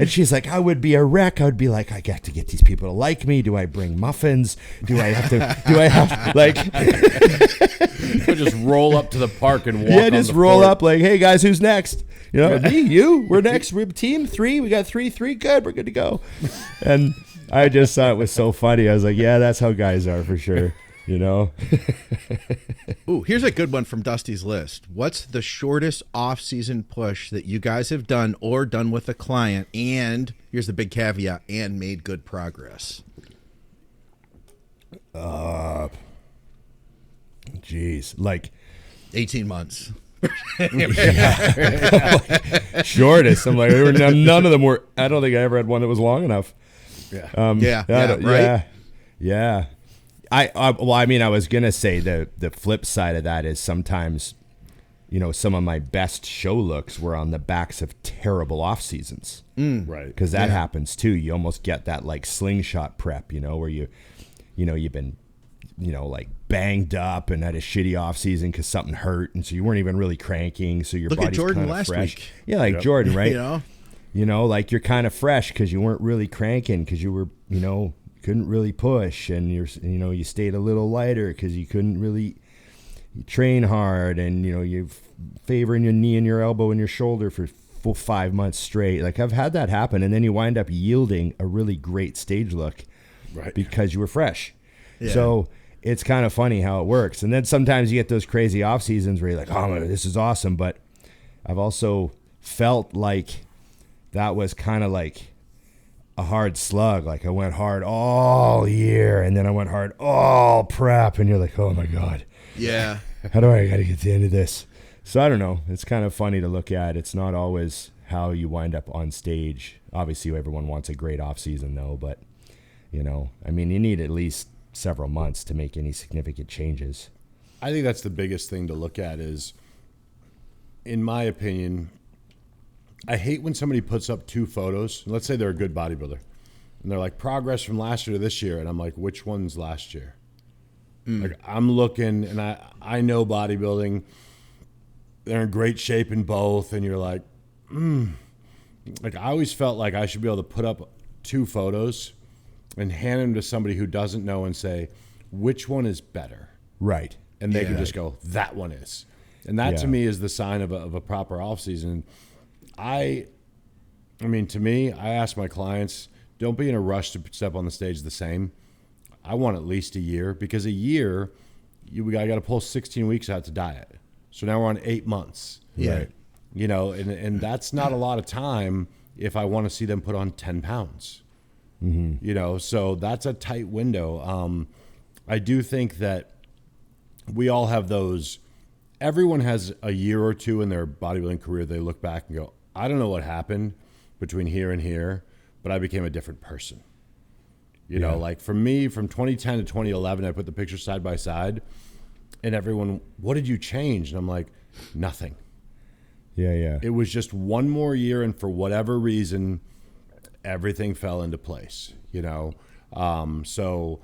And she's like, I would be a wreck. I would be like, I got to get these people to like me. Do I bring muffins? Do I have like? We'll just roll up to the park and walk. Yeah, just roll up like, hey guys, who's next? You know, me, you, we're next. We're team 3. We got 3. Good, we're good to go. And I just thought it was so funny. I was like, yeah, that's how guys are for sure. You know? Ooh, here's a good one from Dusty's list. What's the shortest off-season push that you guys have done or done with a client? And here's the big caveat, and made good progress. Geez, like 18 months. Shortest. I'm like, none of them were. I don't think I ever had one that was long enough. Right. Yeah. I was gonna say the flip side of that is sometimes, you know, some of my best show looks were on the backs of terrible off seasons, Right? Because that happens too. You almost get that like slingshot prep, you know, where you've been, you know, like banged up and had a shitty off season because something hurt, and so you weren't even really cranking, so your Look at body's Jordan kind of last fresh. week. Yeah, like Jordan, right? You know, like you're kind of fresh because you weren't really cranking because you were, you know, couldn't really push, and you stayed a little lighter because you couldn't really, you train hard and, you know, you're favoring your knee and your elbow and your shoulder for full 5 months straight. Like I've had that happen. And then you wind up yielding a really great stage look because you were fresh. Yeah. So it's kind of funny how it works. And then sometimes you get those crazy off seasons where you're like, oh, this is awesome. But I've also felt like that was kind of like a hard slug. Like I went hard all year and then I went hard all prep. And you're like, oh my God. Yeah. How do I got to get to the end of this? So I don't know. It's kind of funny to look at. It's not always how you wind up on stage. Obviously, everyone wants a great off season though. But, you know, I mean, you need at least several months to make any significant changes. I think that's the biggest thing to look at is, in my opinion, I hate when somebody puts up 2 photos. Let's say they're a good bodybuilder. And they're like, progress from last year to this year. And I'm like, which one's last year? Like, I'm looking, and I know bodybuilding. They're in great shape in both. And you're like, Like, I always felt like I should be able to put up 2 photos and hand them to somebody who doesn't know and say, which one is better? Right. And they can just go, that one is. And that to me is the sign of a proper off season. I mean, to me, I ask my clients, don't be in a rush to step on the stage the same. I want at least a year, because a year, we got to pull 16 weeks out to diet. So now we're on 8 months. Yeah. Right? You know, and that's not a lot of time if I want to see them put on 10 pounds. Mm-hmm. You know, so that's a tight window. I do think that we all have those. Everyone has a year or two in their bodybuilding career they look back and go, I don't know what happened between here and here, but I became a different person. You know, like for me, from 2010 to 2011, I put the pictures side by side, and everyone, what did you change? And I'm like, nothing. Yeah. It was just one more year, and for whatever reason, everything fell into place, you know? So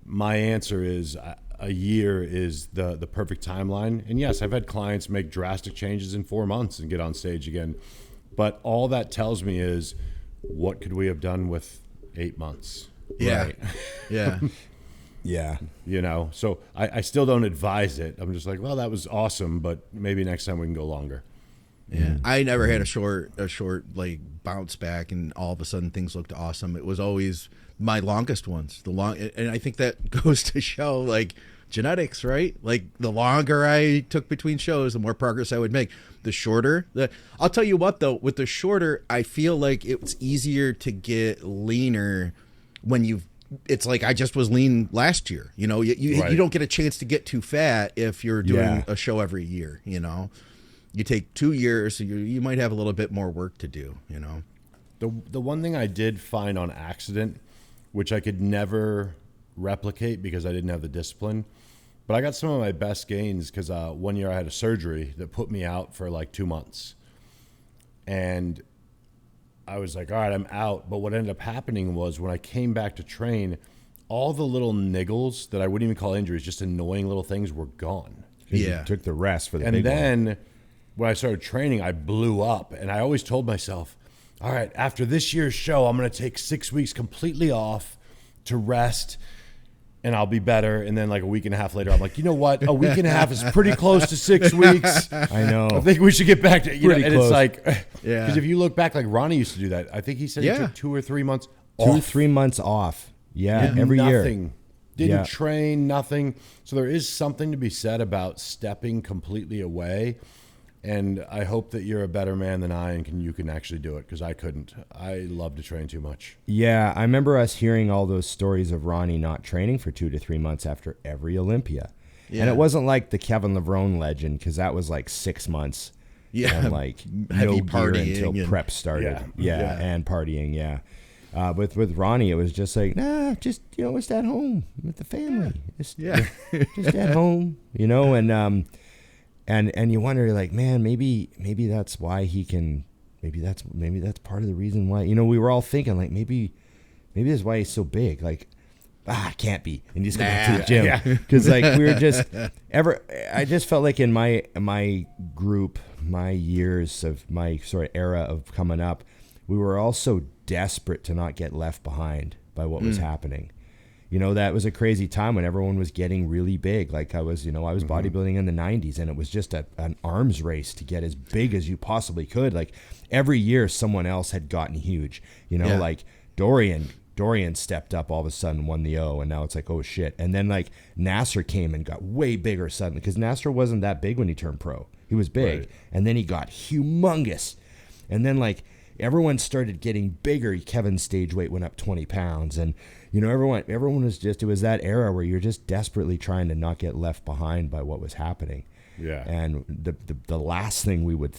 my answer is a year is the perfect timeline. And yes, I've had clients make drastic changes in 4 months and get on stage again. But all that tells me is, what could we have done with 8 months? Yeah. Right? Yeah. Yeah. You know, so I still don't advise it. I'm just like, well, that was awesome, but maybe next time we can go longer. Yeah. I never had a short like bounce back and all of a sudden things looked awesome. It was always my longest ones. And I think that goes to show like genetics, right? Like the longer I took between shows, the more progress I would make. The shorter, I'll tell you what though, with the shorter, I feel like it's easier to get leaner when it's like I just was lean last year. You know, you don't get a chance to get too fat if you're doing a show every year, you know. You take 2 years, so you might have a little bit more work to do, you know. The one thing I did find on accident, which I could never replicate because I didn't have the discipline, but I got some of my best gains because 1 year I had a surgery that put me out for like 2 months. And I was like, all right, I'm out. But what ended up happening was when I came back to train, all the little niggles that I wouldn't even call injuries, just annoying little things, were gone. Yeah. You took the rest for the and big one. And then when I started training, I blew up. And I always told myself, all right, after this year's show, I'm going to take 6 weeks completely off to rest, and I'll be better. And then like a week and a half later, I'm like, you know what? A week and a half is pretty close to 6 weeks. I know. I think we should get back to, pretty and close. it's like, because if you look back, like Ronnie used to do that. I think he said he took 2 or 3 months off. 2 or 3 months off. Yeah, every nothing. year. Didn't train, nothing. So there is something to be said about stepping completely away. And I hope that you're a better man than I, and you can actually do it, because I couldn't. I love to train too much. Yeah, I remember us hearing all those stories of Ronnie not training for 2 to 3 months after every Olympia. Yeah. And it wasn't like the Kevin Levrone legend, because that was like 6 months. Yeah, and like heavy no gear partying until prep started. Yeah, and partying. Yeah, with Ronnie, it was just like, just just at home with the family. Just at home, And you wonder, like, man, maybe that's why he can. Maybe that's part of the reason why. We were all thinking, like, maybe that's why he's so big. Like, it can't be. And you just go back to the gym, because like we were just I just felt like in my group, my years of my sort of era of coming up, we were all so desperate to not get left behind by what was happening. You know, that was a crazy time when everyone was getting really big. Like I was bodybuilding in the 90s, and it was just an arms race to get as big as you possibly could. Like every year someone else had gotten huge, you know, like Dorian stepped up all of a sudden, won the O, and now it's like, oh shit. And then like Nasser came and got way bigger suddenly, because Nasser wasn't that big when he turned pro. He was big, right. And then he got humongous. And then like everyone started getting bigger. Kevin's stage weight went up 20 pounds, and you know, everyone was just, it was that era where you're just desperately trying to not get left behind by what was happening. Yeah. And the last thing we would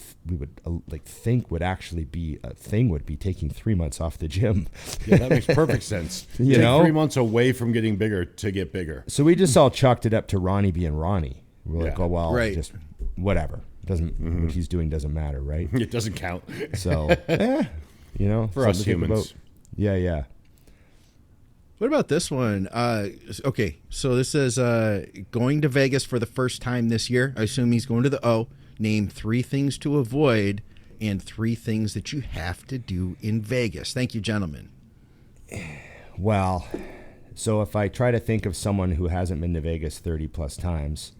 like think would actually be a thing would be taking 3 months off the gym. Yeah, that makes perfect sense. You know, 3 months away from getting bigger to get bigger. So we just all chalked it up to Ronnie being Ronnie. We're like, oh well, right. Just whatever. Doesn't what he's doing doesn't matter, right? It doesn't count. So you know, for us humans. Yeah. What about this one? Okay, so this says going to Vegas for the first time this year. I assume he's going to the O. Name 3 things to avoid and 3 things that you have to do in Vegas. Thank you, gentlemen. Well, so if I try to think of someone who hasn't been to Vegas 30 plus times,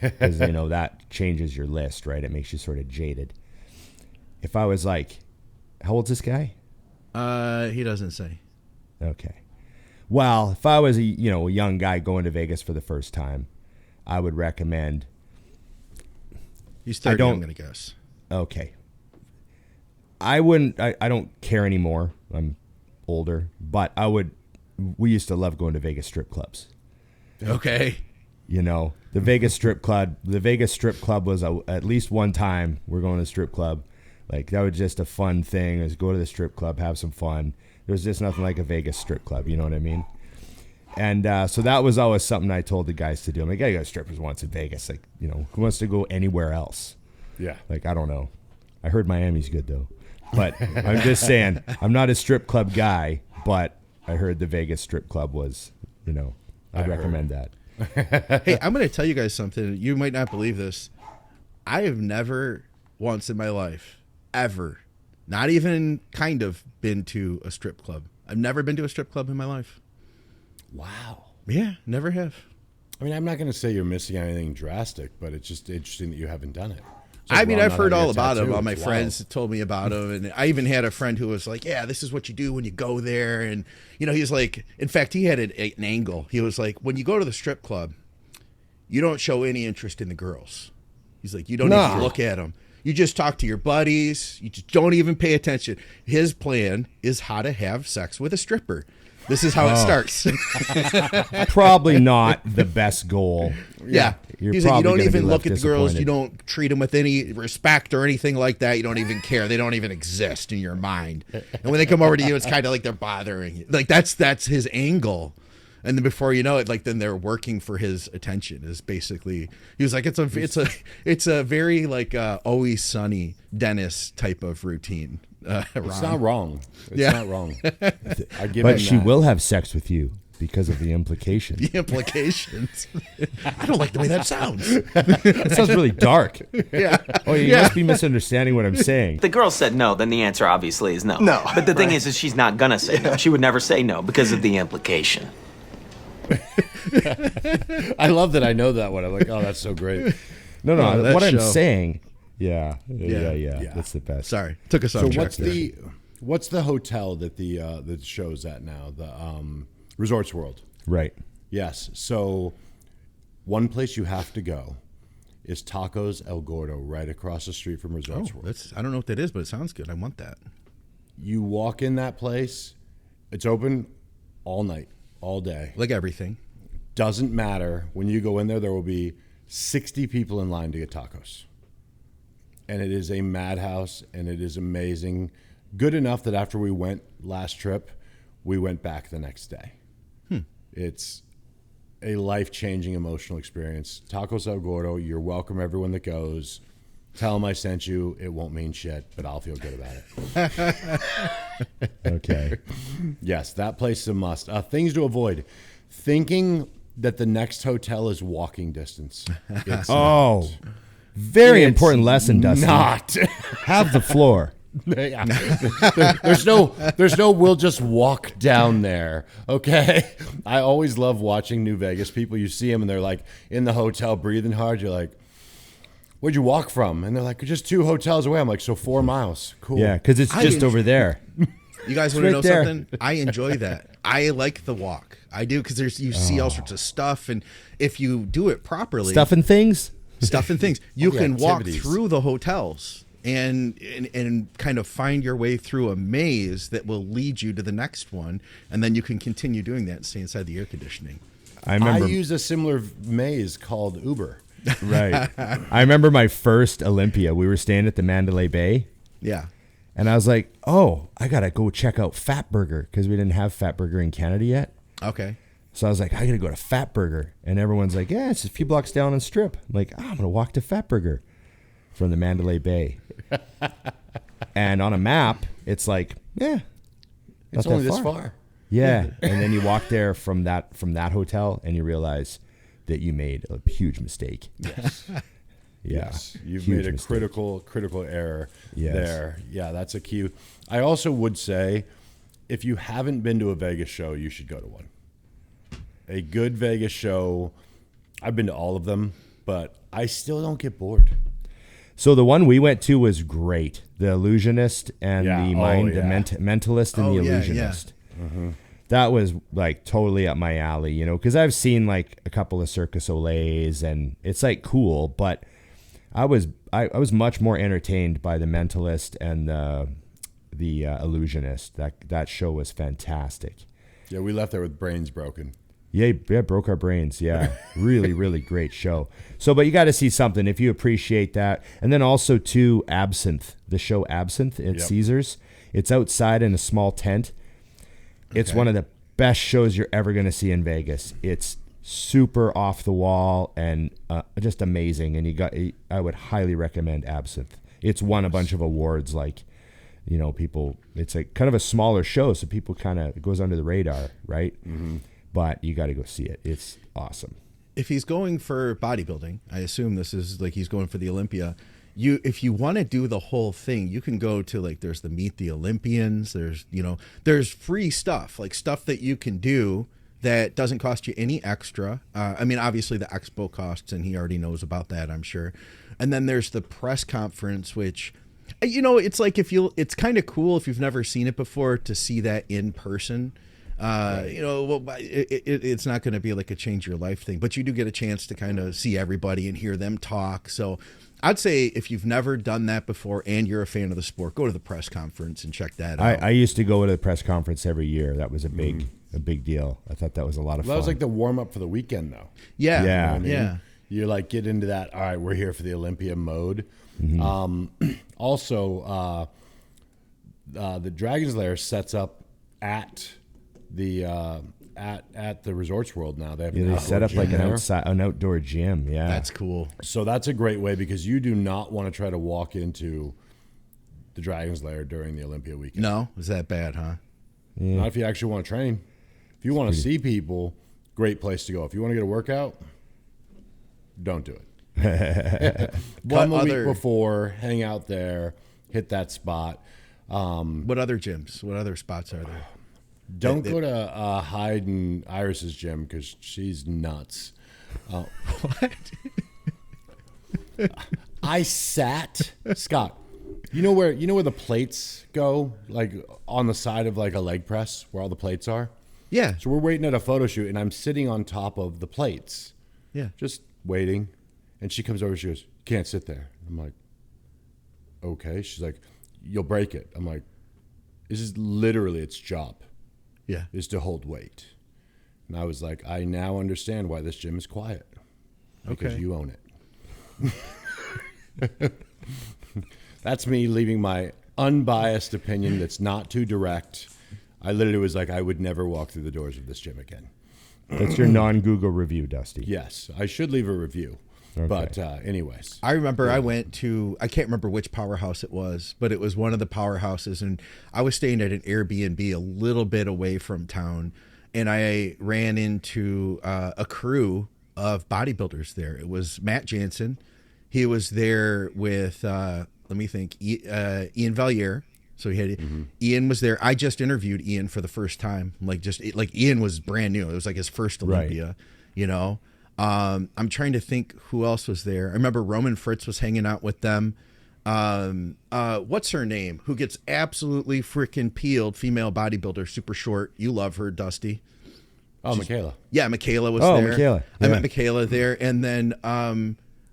because you know that changes your list, right? It makes you sort of jaded. If I was like, how old's this guy? He doesn't say. Okay. Well, if I was a young guy going to Vegas for the first time, I would recommend. He's 30, I'm going to guess. Okay. I wouldn't. I don't care anymore. I'm older, but I would. We used to love going to Vegas strip clubs. Okay. You know, the Vegas strip club. The Vegas strip club was at least one time we're going to the strip club. Like that was just a fun thing. Is go to the strip club, have some fun. There's just nothing like a Vegas strip club, you know what I mean? And so that was always something I told the guys to do. I'm like, I gotta go to strippers once in Vegas. Like, you know, who wants to go anywhere else? Yeah. Like, I don't know. I heard Miami's good though. But I'm just saying, I'm not a strip club guy, but I heard the Vegas strip club was, you know, I'd recommend that. Hey, I'm going to tell you guys something. You might not believe this. I have never once in my life, ever, not even kind of been to a strip club. I've never been to a strip club in my life. Wow. Yeah, never have. I mean, I'm not going to say you're missing anything drastic, but it's just interesting that you haven't done it. I mean, I've heard all about them. All my friends told me about them. And I even had a friend who was like, yeah, this is what you do when you go there. And, you know, he was like, in fact, he had an angle. He was like, when you go to the strip club, you don't show any interest in the girls. He's like, you don't even look at them. You just talk to your buddies. You just don't even pay attention. His plan is how to have sex with a stripper. This is how it starts. Probably not the best goal. Yeah. He's like, you don't even look at the girls. You don't treat them with any respect or anything like that. You don't even care. They don't even exist in your mind. And when they come over to you, it's kind of like they're bothering you. Like that's his angle. And then before you know it, like then they're working for his attention. Is basically he was like it's a very like Always Sunny Dennis type of routine. It's not wrong. It's not wrong. I give but she will have sex with you because of the implication. The implications. I don't like the way that sounds. It sounds really dark. Yeah. Oh, you must be misunderstanding what I'm saying. The girl said no, then the answer obviously is no. No. But the thing is she's not gonna say no. She would never say no because of the implication. I love that I know that one. I'm like, oh, that's so great. No, what I'm saying. Yeah. That's the best. Sorry, took us off track. So what's the hotel that the show's at now? The Resorts World. Right. Yes. So one place you have to go is Tacos El Gordo, right across the street from Resorts World. I don't know what that is, but it sounds good. I want that. You walk in that place, it's open all night, all day. Like everything. Doesn't matter. When you go in there will be 60 people in line to get tacos. And it is a madhouse, and it is amazing. Good enough that after we went last trip, we went back the next day. It's a life-changing emotional experience. Tacos El Gordo, you're welcome, everyone that goes. Tell them I sent you. It won't mean shit, but I'll feel good about it. Okay. Yes, that place is a must. Things to avoid. Thinking that the next hotel is walking distance. It's very important lesson, Dustin. Not. Have the floor. Yeah. There's no we'll just walk down there. Okay. I always love watching New Vegas people. You see them and they're like in the hotel breathing hard. You're like, where'd you walk from? And they're like, just 2 hotels away. I'm like, so 4 miles. Cool. Yeah, because it's just over there. You guys want to right know there. something? I enjoy that. I like the walk. I do, because you see all sorts of stuff, and if you do it properly, Stuff and things. you can walk activities. through the hotels and kind of find your way through a maze that will lead you to the next one, and then you can continue doing that and stay inside the air conditioning. I remember. I use a similar maze called Uber. Right. I remember my first Olympia. We were staying at the Mandalay Bay. Yeah. And I was like, oh, I got to go check out Fat Burger because we didn't have Fat Burger in Canada yet. Okay. So I was like, I got to go to Fat Burger. And everyone's like, yeah, it's a few blocks down on Strip. I'm like, I'm going to walk to Fat Burger from the Mandalay Bay. And on a map, it's like, yeah, It's not only that this far. Yeah. And then you walk there from that hotel and you realize that you made a huge mistake. Yes. Yeah. Yes. You've Huge made a mistake. critical error Yes. there. Yeah, that's a key. I also would say if you haven't been to a Vegas show, you should go to one. A good Vegas show, I've been to all of them, but I still don't get bored. So the one we went to was great. The Illusionist and Yeah. the Oh, Mind, yeah. the Mentalist and Oh, the yeah, Illusionist. That was like totally up my alley, because I've seen like a couple of Circus Olays and it's like cool, but I was much more entertained by the Mentalist and the Illusionist. That show was fantastic. Yeah, we left there with brains broken. Yeah, broke our brains. Yeah, really, really great show. So, but you got to see something if you appreciate that. And then also too, Absinthe, the show Absinthe at Caesars. It's outside in a small tent. It's one of the best shows you're ever going to see in Vegas. It's super off the wall and just amazing. And I would highly recommend Absinthe. It's won a bunch of awards, like, people. It's a kind of a smaller show, so people it goes under the radar, right? Mm-hmm. But you got to go see it. It's awesome. If he's going for bodybuilding, I assume this is like he's going for the Olympia. If you want to do the whole thing, you can go to there's the Meet the Olympians. There's free stuff, like stuff that you can do that doesn't cost you any extra. I mean, obviously the expo costs, and he already knows about that, I'm sure. And then there's the press conference, which, it's like it's kind of cool if you've never seen it before to see that in person. It's not going to be like a change your life thing, but you do get a chance to kind of see everybody and hear them talk. So I'd say if you've never done that before and you're a fan of the sport, go to the press conference and check that out. I used to go to the press conference every year. That was a big deal. I thought that was a lot of fun. That was like the warm up for the weekend, though. Yeah. Yeah. You know what I mean? Yeah. You get into that. All right, we're here for the Olympia mode. Mm-hmm. Also, the Dragon's Lair sets up at the Resorts World now. They have they set up like an outdoor gym. Yeah, That's cool. So that's a great way because you do not want to try to walk into the Dragon's Lair during the Olympia weekend. No, is that bad, huh? Not if you actually want to train. If you want to see people, great place to go. If you want to get a workout, don't do it. Come a week before, hang out there, hit that spot. What other gyms? What other spots are there? Don't go to Hyde and Iris's gym because she's nuts. What? I sat, Scott. You know where the plates go, like on the side of like a leg press, where all the plates are. Yeah. So we're waiting at a photo shoot, and I'm sitting on top of the plates. Yeah. Just waiting, and she comes over. She goes, "Can't sit there." I'm like, "Okay." She's like, "You'll break it." I'm like, "This is literally its job." Yeah. Is to hold weight. And I was like, I now understand why this gym is quiet. Because Okay. you own it. That's me leaving my unbiased opinion that's not too direct. I literally was like, I would never walk through the doors of this gym again. That's your non-Google review, Dusty. Yes, I should leave a review. Okay. But anyways. I remember I went to, I can't remember which powerhouse it was, but it was one of the powerhouses, and I was staying at an Airbnb a little bit away from town, and I ran into a crew of bodybuilders there. It was Matt Jansen. He was there with let me think. Ian Valier. So he had Ian was there. I just interviewed Ian for the first time. Like Ian was brand new. It was like his first Olympia, Right. you know. I'm trying to think who else was there. I remember Roman Fritz was hanging out with them. What's her name? Who gets absolutely freaking peeled? Female bodybuilder, super short. You love her, Dusty. Oh, Michaela. Yeah, Michaela was Oh, there. Michaela. I Yeah. met Michaela there, and then I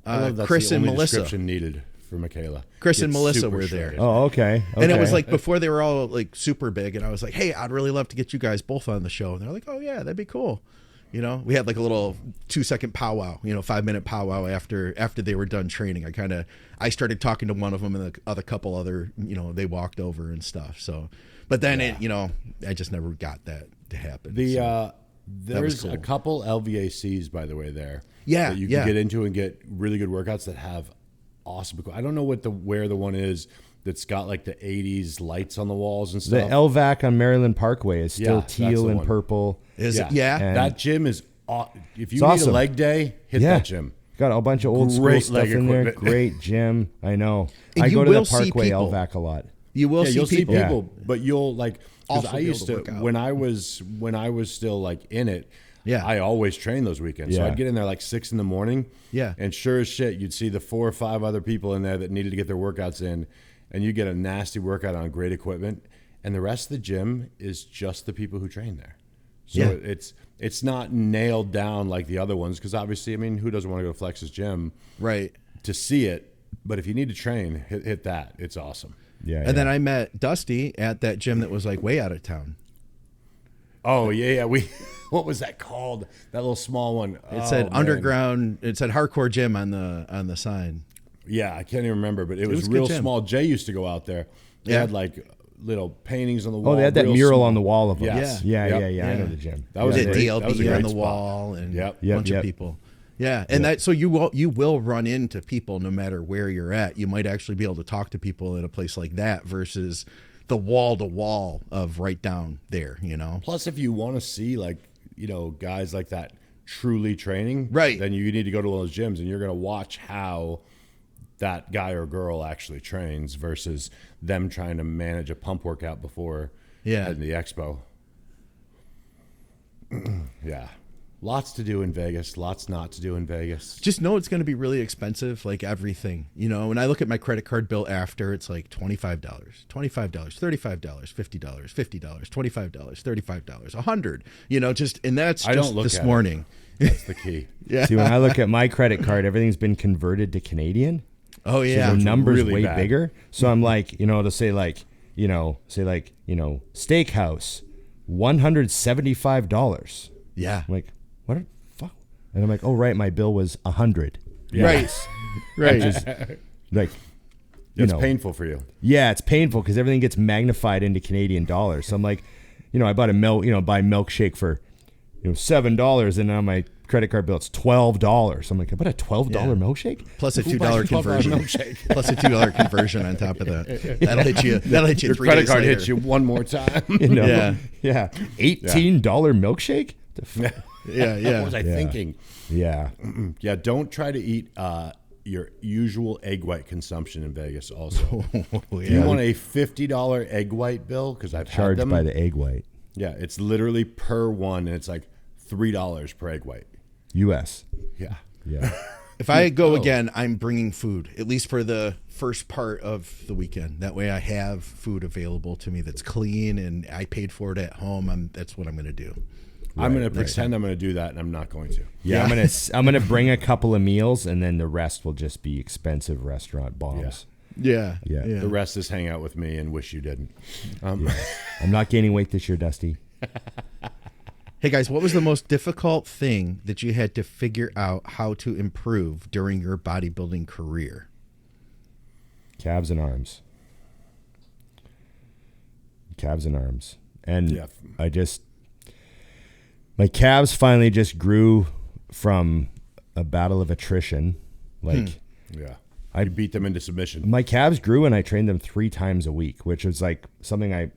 love that's Chris the and only Melissa. description needed for Michaela. Chris and It's Melissa super were there. shredded. Oh, okay. And it was Okay. like before they were all like super big, and I was like, "Hey, I'd really love to get you guys both on the show." And they're like, "Oh yeah, that'd be cool." You know, we had like a little 2-second powwow, 5-minute powwow after they were done training. I started talking to one of them, and the other couple other, they walked over and stuff. So, but then I just never got that to happen. There's cool. a couple LVACs, by the way, there. Yeah, that you yeah. can get into and get really good workouts that have awesome. I don't know where the one is that's got like the 80s lights on the walls and the stuff. LVAC on Maryland Parkway is still Yeah, that's teal the and one. purple. Is it? Yeah. Yeah. That gym is. If you It's need awesome. a leg day, hit Yeah. that gym. Got a bunch of old school Great stuff leg in there. equipment. Great gym. I know. And I you go to the will see Parkway people. LVAC a lot. You will Yeah, see you'll people. see people, but you'll like. 'Cause Also I be able used to to work out. when I was still like in it. Yeah. I always trained those weekends. So Yeah. I'd get in there like 6 a.m. Yeah. And sure as shit, you'd see the 4 or 5 other people in there that needed to get their workouts in, and you get a nasty workout on great equipment, and the rest of the gym is just the people who train there. So Yeah. it's not nailed down like the other ones, because obviously, I mean, who doesn't want to go to Flex's gym Right. to see it? But if you need to train, hit that. It's awesome. Yeah. And then I met Dusty at that gym that was like way out of town. Oh yeah. What was that called? That little small one. It said underground. It said hardcore gym on the sign. Yeah, I can't even remember, but it was was a good real gym. small. Jay used to go out there. They Yeah. had like little paintings on the wall. Oh, they had that real mural small. on the wall of them. Yes. Yeah. Yep. I know the gym. That was Did a great- that was a DLB on great the spot. wall and Yep. a bunch Yep. of people. Yeah, and that so you will run into people no matter where you're at. You might actually be able to talk to people at a place like that versus the wall to wall of right down there. Plus, if you want to see like guys like that truly training, Right. then you need to go to one of those gyms, and you're going to watch how that guy or girl actually trains versus them trying to manage a pump workout before heading to the expo. Yeah. Lots to do in Vegas, lots not to do in Vegas. Just know it's going to be really expensive, like everything. When I look at my credit card bill after, it's like $25, $35, $50, $50, $25, $35, $100. And that's I just don't look this at it. morning. That's the key. Yeah. See, when I look at my credit card, everything's been converted to Canadian. Oh So yeah. the number's really way bad. bigger. So I'm like, to say steakhouse, $175. Yeah. I'm like, what the fuck? And I'm like, oh right, my bill was $100. Right. Right. Just like, It's painful for you. yeah, it's painful because everything gets magnified into Canadian dollars. So I'm like, I bought buy milkshake for, $7, and on my credit card bill it's $12. I'm like, I bought a $12 milkshake. Plus a Who $2 buys a $12 conversion. milkshake? Plus a $2 conversion on top of that. That'll hit you. Your 3 credit days card later. hits you one more time. Yeah. Yeah. $18 milkshake. Yeah. What was I thinking? Yeah. Yeah, don't try to eat your usual egg white consumption in Vegas also. If you want a $50 egg white bill, because I've had Charged them. by the egg white. Yeah, it's literally per one, and it's like $3 per egg white. US. Yeah. Yeah. If I go again, I'm bringing food, at least for the first part of the weekend. That way I have food available to me that's clean, and I paid for it at home. That's what I'm going to do. I'm going to pretend I'm going to do that, and I'm not going to. Yeah, I'm gonna bring a couple of meals, and then the rest will just be expensive restaurant bombs. Yeah. Yeah. The rest is hang out with me and wish you didn't. I'm not gaining weight this year, Dusty. Hey guys, what was the most difficult thing that you had to figure out how to improve during your bodybuilding career? Calves and arms. And Yeah. my calves finally just grew from a battle of attrition. Like Yeah. I beat them into submission. my calves grew and I trained them 3 times a week, which was like something I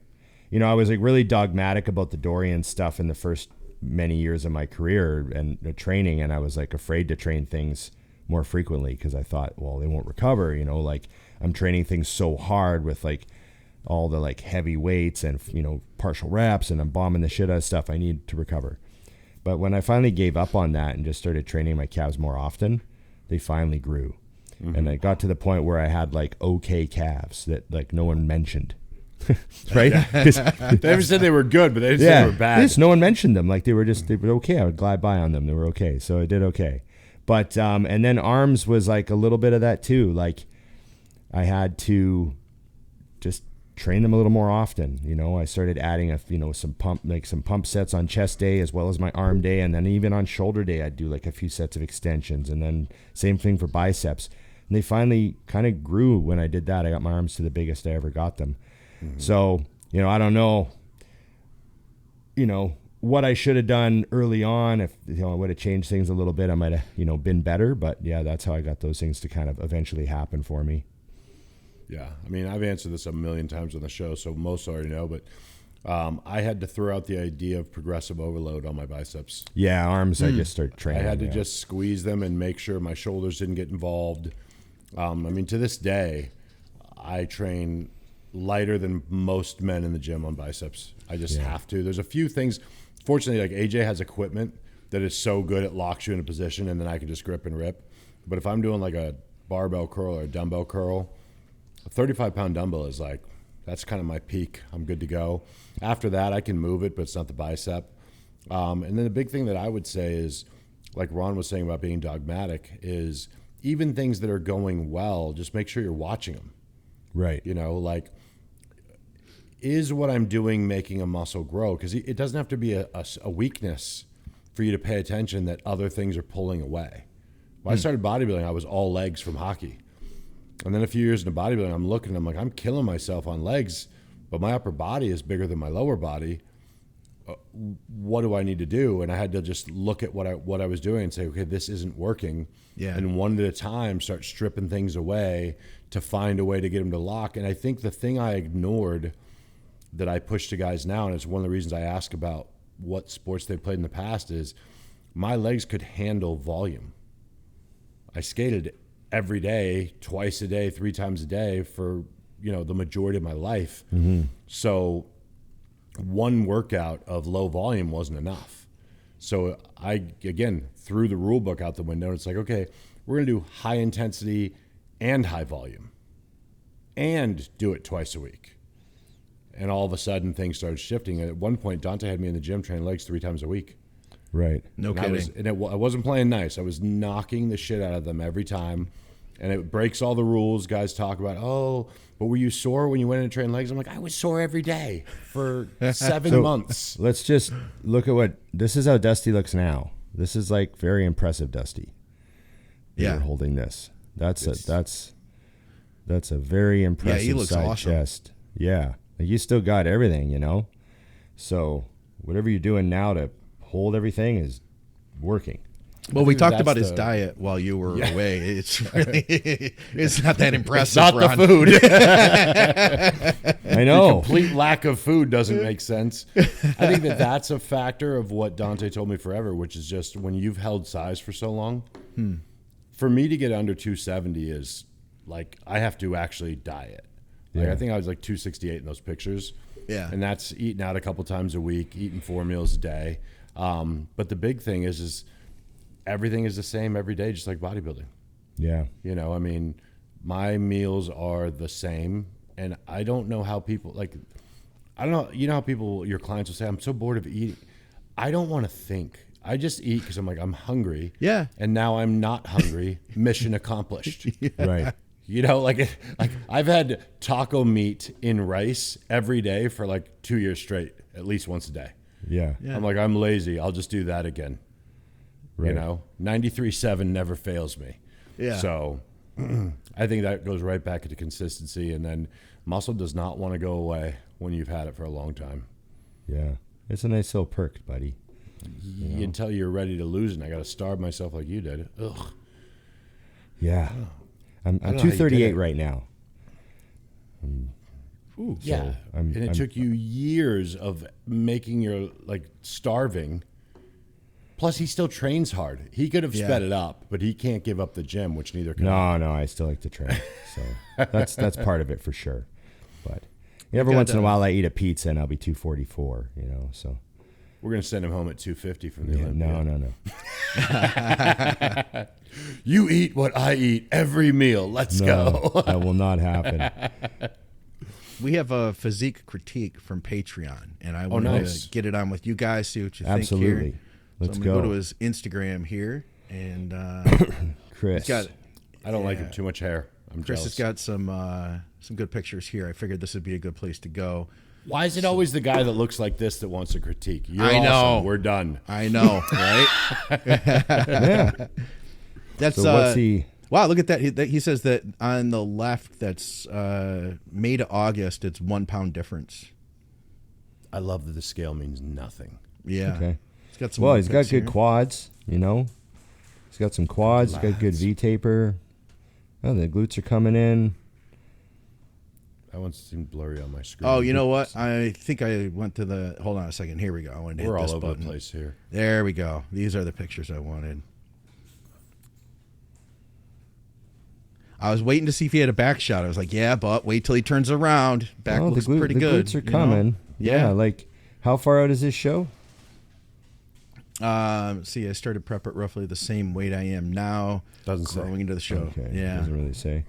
was like really dogmatic about the Dorian stuff in the first many years of my career and the training. And I was like afraid to train things more frequently because I thought, well, they won't recover. You know, like I'm training things so hard with like all the like heavy weights and, you know, partial reps, and I'm bombing the shit out of stuff. I need to recover. But when I finally gave up on that and just started training my calves more often, they finally grew. Mm-hmm. And I got to the point where I had like okay calves that like no one mentioned. Right? They never said they were good, but they didn't say they were bad. Just no one mentioned them. Like they were okay. I would glide by on them. They were okay. So I did okay. But and then arms was like a little bit of that too. Like I had to just train them a little more often. You know, I started adding some pump sets on chest day as well as my arm day, and then even on shoulder day I'd do like a few sets of extensions, and then same thing for biceps. And they finally kind of grew when I did that. I got my arms to the biggest I ever got them. Mm-hmm. So, you know, I don't know, you know, what I should have done early on. If, you know, I would have changed things a little bit, I might have, you know, been better. But yeah, that's how I got those things to kind of eventually happen for me. Yeah. I mean, I've answered this a million times on the show, so most already know, but I had to throw out the idea of progressive overload on my biceps. Yeah, arms, I just started training. I had to just squeeze them and make sure my shoulders didn't get involved. I mean, to this day, I train lighter than most men in the gym on biceps. I just have to. There's a few things. Fortunately, like AJ has equipment that is so good it locks you in a position, and then I can just grip and rip. But if I'm doing like a barbell curl or a dumbbell curl, a 35-pound dumbbell is like, that's kind of my peak. I'm good to go. After that, I can move it, but it's not the bicep. And then the big thing that I would say is, like Ron was saying about being dogmatic, is even things that are going well, just make sure you're watching them. Right. You know, like, is what I'm doing making a muscle grow? Because it doesn't have to be a weakness for you to pay attention that other things are pulling away. When I started bodybuilding, I was all legs from hockey. And then a few years into bodybuilding, I'm looking, I'm like, I'm killing myself on legs, but my upper body is bigger than my lower body. What do I need to do? And I had to just look at what I was doing and say, okay, this isn't working. Yeah. And one at a time, start stripping things away to find a way to get them to lock. And I think the thing I ignored that I push to guys now, and it's one of the reasons I ask about what sports they played in the past, is my legs could handle volume. I skated every day, twice a day, 3 times a day for, you know, the majority of my life. Mm-hmm. So one workout of low volume wasn't enough. So I, again, threw the rule book out the window, and it's like, okay, we're going to do high intensity and high volume and do it twice a week. And all of a sudden things started shifting. And at one point, Dante had me in the gym training legs 3 times a week. Right. No kidding. I wasn't playing nice. I was knocking the shit out of them every time. And it breaks all the rules. Guys talk about, oh, but were you sore when you went in to train legs? I'm like, I was sore every day for 7 months. Let's just look at this is how Dusty looks now. This is like very impressive, Dusty. You're holding this. That's a very impressive he looks side awesome. chest. Yeah. Like you still got everything, you know? So whatever you're doing now to hold everything is working. Well, we talked about his diet while you were away. It's really, it's not that impressive. It's not Ron. the food. I know. The complete lack of food doesn't make sense. I think that's a factor of what Dante told me forever, which is just when you've held size for so long, for me to get under 270 is like, I have to actually diet. Like, I think I was like 268 in those pictures. Yeah. And that's eating out a couple times a week, eating 4 meals a day. But the big thing is everything is the same every day, just like bodybuilding. Yeah. You know, I mean, my meals are the same, and I don't know how people, like, I don't know, you know how people, your clients will say, I'm so bored of eating. I don't want to think. I just eat because I'm like, I'm hungry. Yeah. And now I'm not hungry. Mission accomplished. Right. You know, like I've had taco meat in rice every day for like 2 years straight, at least once a day. Yeah. I'm like, I'm lazy. I'll just do that again. Right. You know, 93.7 never fails me. Yeah. So I think that goes right back into consistency. And then muscle does not want to go away when you've had it for a long time. Yeah. It's a nice little perk, buddy. Until you're ready to lose it. And I got to starve myself like you did. Ugh. Yeah. I'm 238 right now. Ooh, yeah. And it took you years of making your, like, starving Plus, he still trains hard. He could have sped it up, but he can't give up the gym, which neither can I. No, I still like to train. So that's part of it for sure. But every once in a while, I eat a pizza and I'll be 244. So we're gonna send him home at 250 from the Olympia. No. You eat what I eat every meal. Let's go. That will not happen. We have a physique critique from Patreon, and I want to get it on with you guys, see what you think here. Absolutely. Let's so I'm go. going to go to his Instagram here, and Chris. I don't like him too much hair. Chris has got some good pictures here. I figured this would be a good place to go. Why is it always the guy that looks like this that wants a critique? You're I know. Awesome. We're done. I know, right? Yeah. That's so what's he? Wow, look at that. He says that on the left, that's May to August, it's 1 pound difference. I love that the scale means nothing. Yeah. Okay. He's got some. Well, he's got good here. quads. He's got some quads. He's got good V taper. Oh, the glutes are coming in. That one seemed blurry on my screen. Oh, you know what? I think I went to the. Hold on a second. Here we go. I wanted to hit this all over button. the place here. There we go. These are the pictures I wanted. I was waiting to see if he had a back shot. I was like, yeah, but wait till he turns around. Back looks pretty good. The glutes are coming. Yeah. Like, how far out is this show? See, I started prep at roughly the same weight I am now. Doesn't say. Growing into the show. Okay. Yeah. Doesn't really say.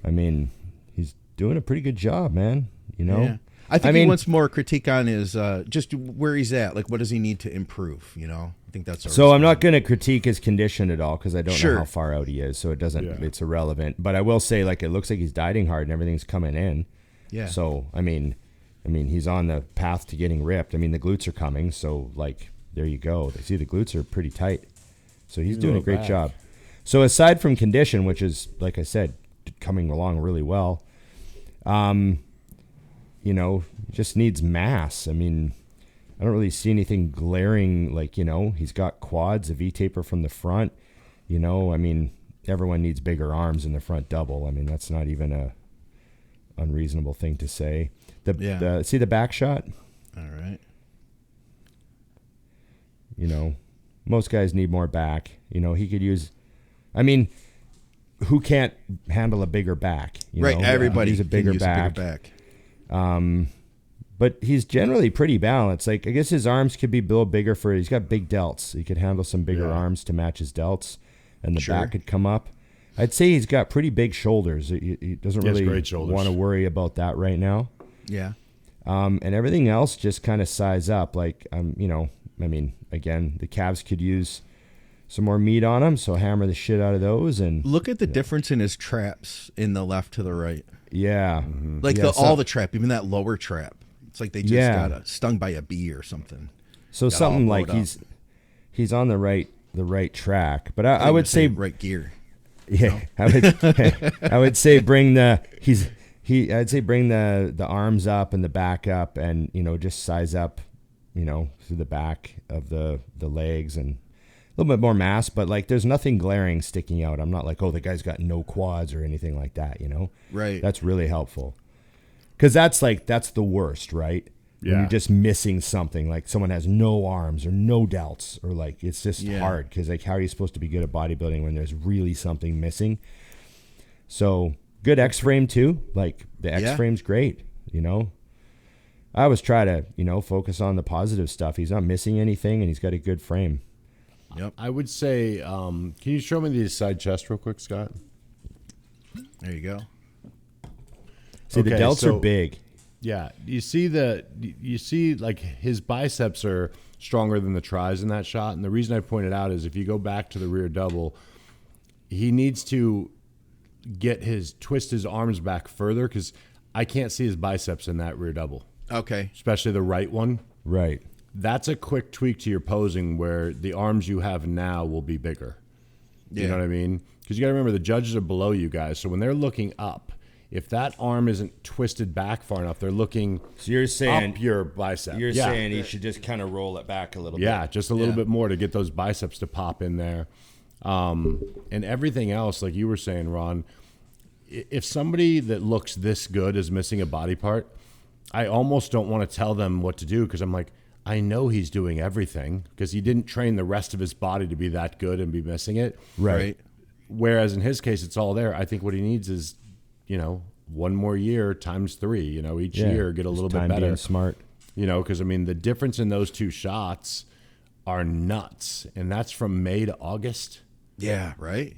I mean, he's doing a pretty good job, man. Yeah. I think he wants more critique on his just where he's at. Like, what does he need to improve? I think that's. So I'm not going to critique his condition at all because I don't know Sure. how far out he is, so it doesn't. Yeah. It's irrelevant. But I will say, like, it looks like he's dieting hard and everything's coming in. Yeah. So I mean, he's on the path to getting ripped. I mean, the glutes are coming, so like, there you go. See, the glutes are pretty tight. So he's doing a great job. So aside from condition, which is, like I said, coming along really well, just needs mass. I mean, I don't really see anything glaring, like, he's got quads, a V-taper from the front, I mean, everyone needs bigger arms in the front double. I mean, that's not even a unreasonable thing to say. See the back shot? All right. Most guys need more back. He could use, I mean, who can't handle a bigger back? Right, everybody use a bigger back. But he's generally pretty balanced. Like, I guess his arms could be a little bigger he's got big delts. He could handle some bigger arms to match his delts, and the back could come up. I'd say he's got pretty big shoulders. He doesn't really want to worry about that right now. Yeah. And everything else just kind of size up. Like, I mean, again, the calves could use some more meat on them, so hammer the shit out of those. And look at the difference in his traps in the left to the right. Yeah. Mm-hmm. Like all the trap, even that lower trap. It's like they just got stung by a bee or something. So something like he's on the right track. But I would say right gear. Yeah. I would say bring the bring the arms up and the back up, and just size up, through the back of the legs, and a little bit more mass, but like there's nothing glaring sticking out. I'm not like, oh, the guy's got no quads or anything like that, Right. That's really helpful. Because that's the worst, right? Yeah. When you're just missing something, like someone has no arms or no delts, or like it's just hard, because like how are you supposed to be good at bodybuilding when there's really something missing? So good X-frame too. Like the X-frame's great, I always try to, focus on the positive stuff. He's not missing anything, and he's got a good frame. Yep. I would say, can you show me the side chest real quick, Scott? There you go. See, the delts are big. Yeah. You see like his biceps are stronger than the tris in that shot. And the reason I pointed out is if you go back to the rear double, he needs to twist his arms back further, because I can't see his biceps in that rear double. Okay. Especially the right one. Right. That's a quick tweak to your posing where the arms you have now will be bigger. You know what I mean? Because you got to remember, the judges are below you guys. So when they're looking up, if that arm isn't twisted back far enough, they're looking up your bicep. You're saying he should just kind of roll it back a little bit. Yeah, just a little bit more to get those biceps to pop in there. And everything else, like you were saying, Ron, if somebody that looks this good is missing a body part, I almost don't want to tell them what to do, because I'm like, I know he's doing everything because he didn't train the rest of his body to be that good and be missing it. Right. Whereas in his case, it's all there. I think what he needs is, one more year times 3, each year get a little bit better. Being smart. Because the difference in those 2 shots are nuts. And that's from May to August. Yeah, right.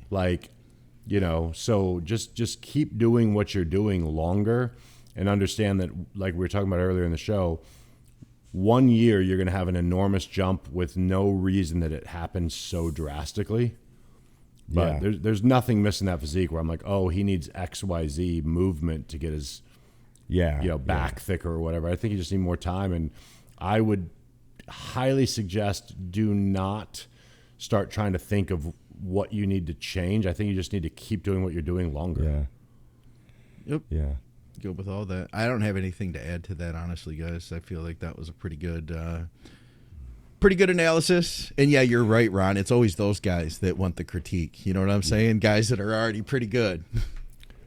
So just keep doing what you're doing longer and understand that, like we were talking about earlier in the show, 1 year you're going to have an enormous jump with no reason that it happens so drastically. But there's nothing missing that physique where I'm like, oh, he needs XYZ movement to get his back thicker or whatever. I think you just need more time. And I would highly suggest do not start trying to think of what you need to change. I think you just need to keep doing what you're doing longer. Yeah. Yep. Yeah. Go with all that. I don't have anything to add to that, honestly, guys. I feel like that was a pretty good analysis. And yeah, you're right, Ron. It's always those guys that want the critique. You know what I'm saying? Guys that are already pretty good.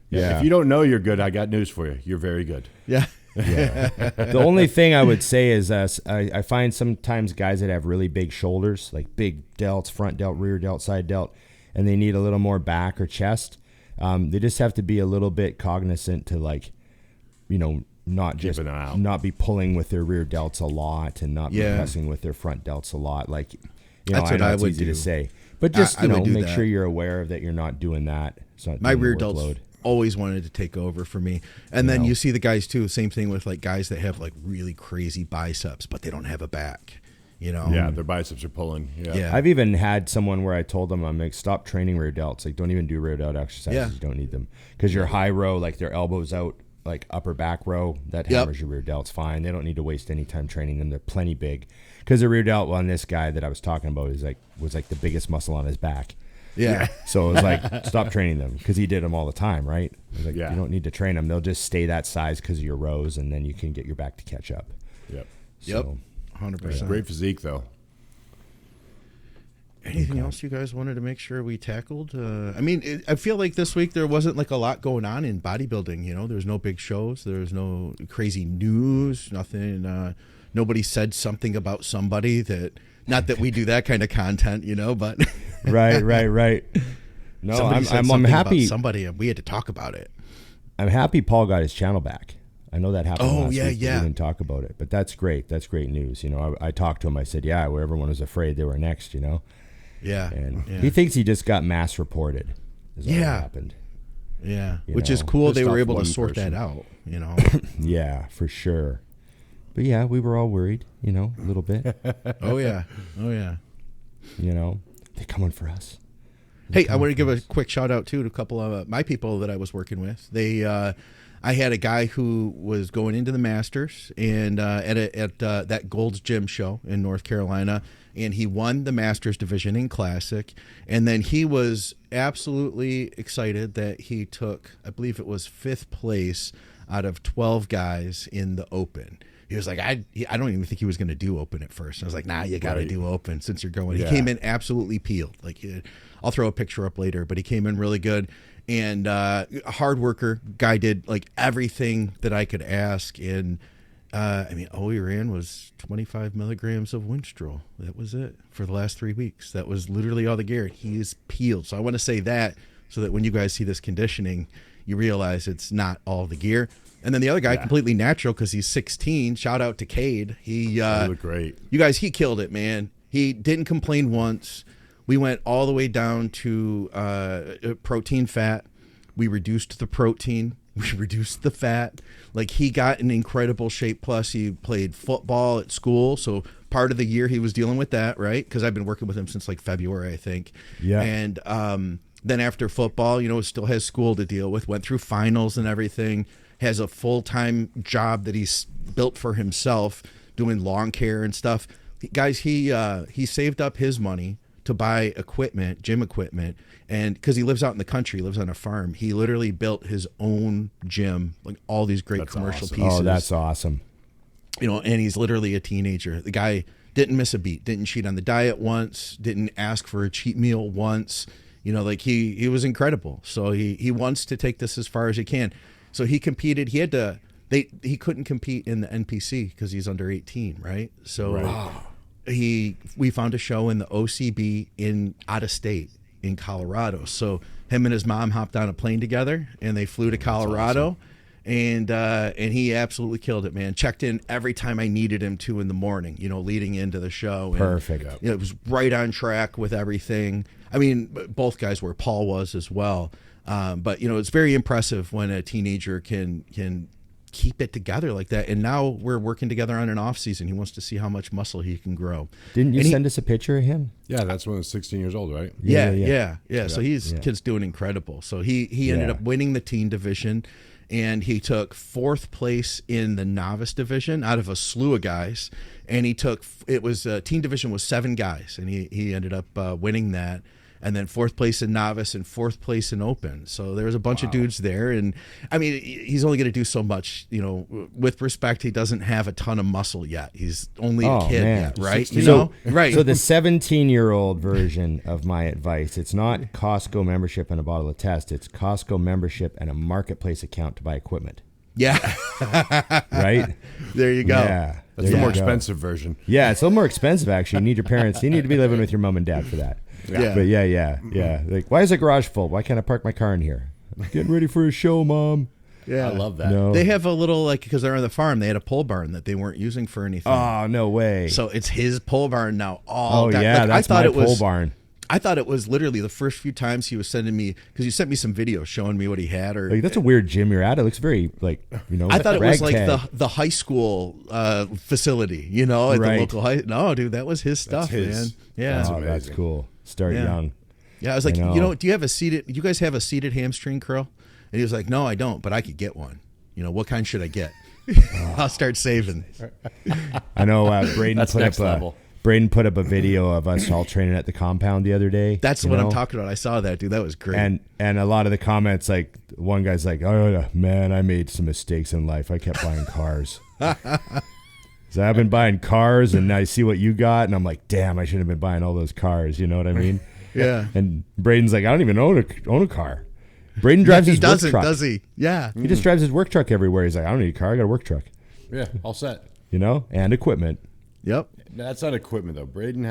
Yeah. If you don't know you're good, I got news for you. You're very good. Yeah. Yeah. The only thing I would say is I find sometimes guys that have really big shoulders, like big delts, front delt, rear delt, side delt, and they need a little more back or chest. They just have to be a little bit cognizant to not be pulling with their rear delts a lot and not be pressing with their front delts a lot. That's what I would easy do. to say, but just make that. sure you're aware of that. You're not doing that. It's not my rear workload. delts always wanted to take over for me. And then you see the guys too, same thing with guys that have really crazy biceps, but they don't have a back, Yeah, their biceps are pulling. Yeah. I've even had someone where I told them, I'm like, stop training rear delts. Don't even do rear delt exercises. Yeah. You don't need them. Because your high row, their elbows out, upper back row, that hammers your rear delts fine. They don't need to waste any time training them. They're plenty big. Because the rear delt on this guy that I was talking about was the biggest muscle on his back. Yeah. So it was stop training them because he did them all the time, right? I was you don't need to train them. They'll just stay that size because of your rows, and then you can get your back to catch up. Yep. So, 100%. Great physique, though. Anything else you guys wanted to make sure we tackled? I feel like this week there wasn't a lot going on in bodybuilding. There's no big shows. There's no crazy news. Nothing. Nobody said something about somebody that. Not that we do that kind of content, but. Right. No, I'm happy. About somebody, and we had to talk about it. I'm happy Paul got his channel back. I know that happened last week. Yeah. We didn't talk about it, but that's great. That's great news. I talked to him. I said, where everyone was afraid they were next, Yeah. And he thinks he just got mass reported. Is all that happened. Yeah. Which is cool. They were able to sort that out, Yeah, for sure. But yeah, we were all worried, a little bit. Oh yeah. They're coming for us. Hey, I want to give a quick shout out too to a couple of my people that I was working with. I had a guy who was going into the Masters and at that Gold's Gym show in North Carolina, and he won the Masters division in Classic, and then he was absolutely excited that he took, I believe it was 5th place out of 12 guys in the Open. He was like, I don't even think he was going to do Open at first. I was like, nah, you got to do Open since you're going. Yeah. He came in absolutely peeled. I'll throw a picture up later, but he came in really good. And a hard worker. Guy did everything that I could ask. And all he ran was 25 milligrams of Winstrol. That was it for the last 3 weeks. That was literally all the gear. He is peeled. So I want to say that so that when you guys see this conditioning, you realize it's not all the gear. And then the other guy, completely natural because he's 16. Shout out to Cade. He looked great. You guys, he killed it, man. He didn't complain once. We went all the way down to protein fat. We reduced the protein. We reduced the fat. He got in incredible shape. Plus, he played football at school. So part of the year he was dealing with that, right? Because I've been working with him since February, I think. Yeah. And then after football, still has school to deal with. Went through finals and everything. Has a full-time job that he's built for himself, doing lawn care and stuff. Guys, he saved up his money to buy equipment, gym equipment, and because he lives out in the country, lives on a farm, he literally built his own gym, all these great commercial pieces. Oh, that's awesome. And he's literally a teenager. The guy didn't miss a beat, didn't cheat on the diet once, didn't ask for a cheat meal once. He was incredible. So he wants to take this as far as he can. So he competed. He had to he couldn't compete in the NPC because he's under 18, right? So we found a show in the OCB in out of state in Colorado. So him and his mom hopped on a plane together and they flew to Colorado. And he absolutely killed it, man. Checked in every time I needed him to in the morning, leading into the show. And, Perfect. It was right on track with everything. I mean, both guys were. Paul was as well. But it's very impressive when a teenager can keep it together like that. And now we're working together on an off season. He wants to see how much muscle he can grow. Didn't you send us a picture of him? Yeah, that's when he was 16 years old, right? Yeah. So kid's doing incredible. So he ended up winning the teen division. And he took 4th place in the novice division out of a slew of guys. And teen division was 7 guys. And he ended up winning that. And then 4th place in novice and 4th place in open. So there was a bunch of dudes there. And I mean, he's only going to do so much, with respect. He doesn't have a ton of muscle yet. He's only a kid yet, right? Right. So the 17-year-old version of my advice, it's not Costco membership and a bottle of test. It's Costco membership and a marketplace account to buy equipment. Yeah. Right? There you go. Yeah. That's the more expensive version. Yeah, it's a little more expensive, actually. You need your parents. You need to be living with your mom and dad for that. Yeah. But yeah. Like, why is the garage full? Why can't I park my car in here? I'm getting ready for a show, Mom. Yeah. I love that. No. They have a little, because they're on the farm, they had a pole barn that they weren't using for anything. Oh, no way. So it's his pole barn now. That's my pole barn. I thought it was literally the first few times he was sending me, because you sent me some videos showing me what he had. Like, that's a weird gym you're at. It looks very, I thought it was like the high school facility, at the local high. No, dude, that was his stuff, man. Yeah. That's cool. Start young. Yeah, I was like, do you have you guys have a seated hamstring curl? And he was like, no, I don't, but I could get one. What kind should I get? I'll start saving. I know Braden That's put next up level. Braden put up a video of us all training at the compound the other day. That's what I'm talking about. I saw that, dude. That was great. And a lot of the comments, like one guy's like, "Oh man, I made some mistakes in life. I kept buying cars. So I've been buying cars, and I see what you got, and I'm like, damn, I shouldn't have been buying all those cars. You know what I mean?" Yeah. And Braden's like, "I don't even own a car." Braden drives his work truck. Does he? Yeah. He just drives his work truck everywhere. He's like, "I don't need a car. I got a work truck." Yeah, all set. And equipment. Yep. That's not equipment, though. Braden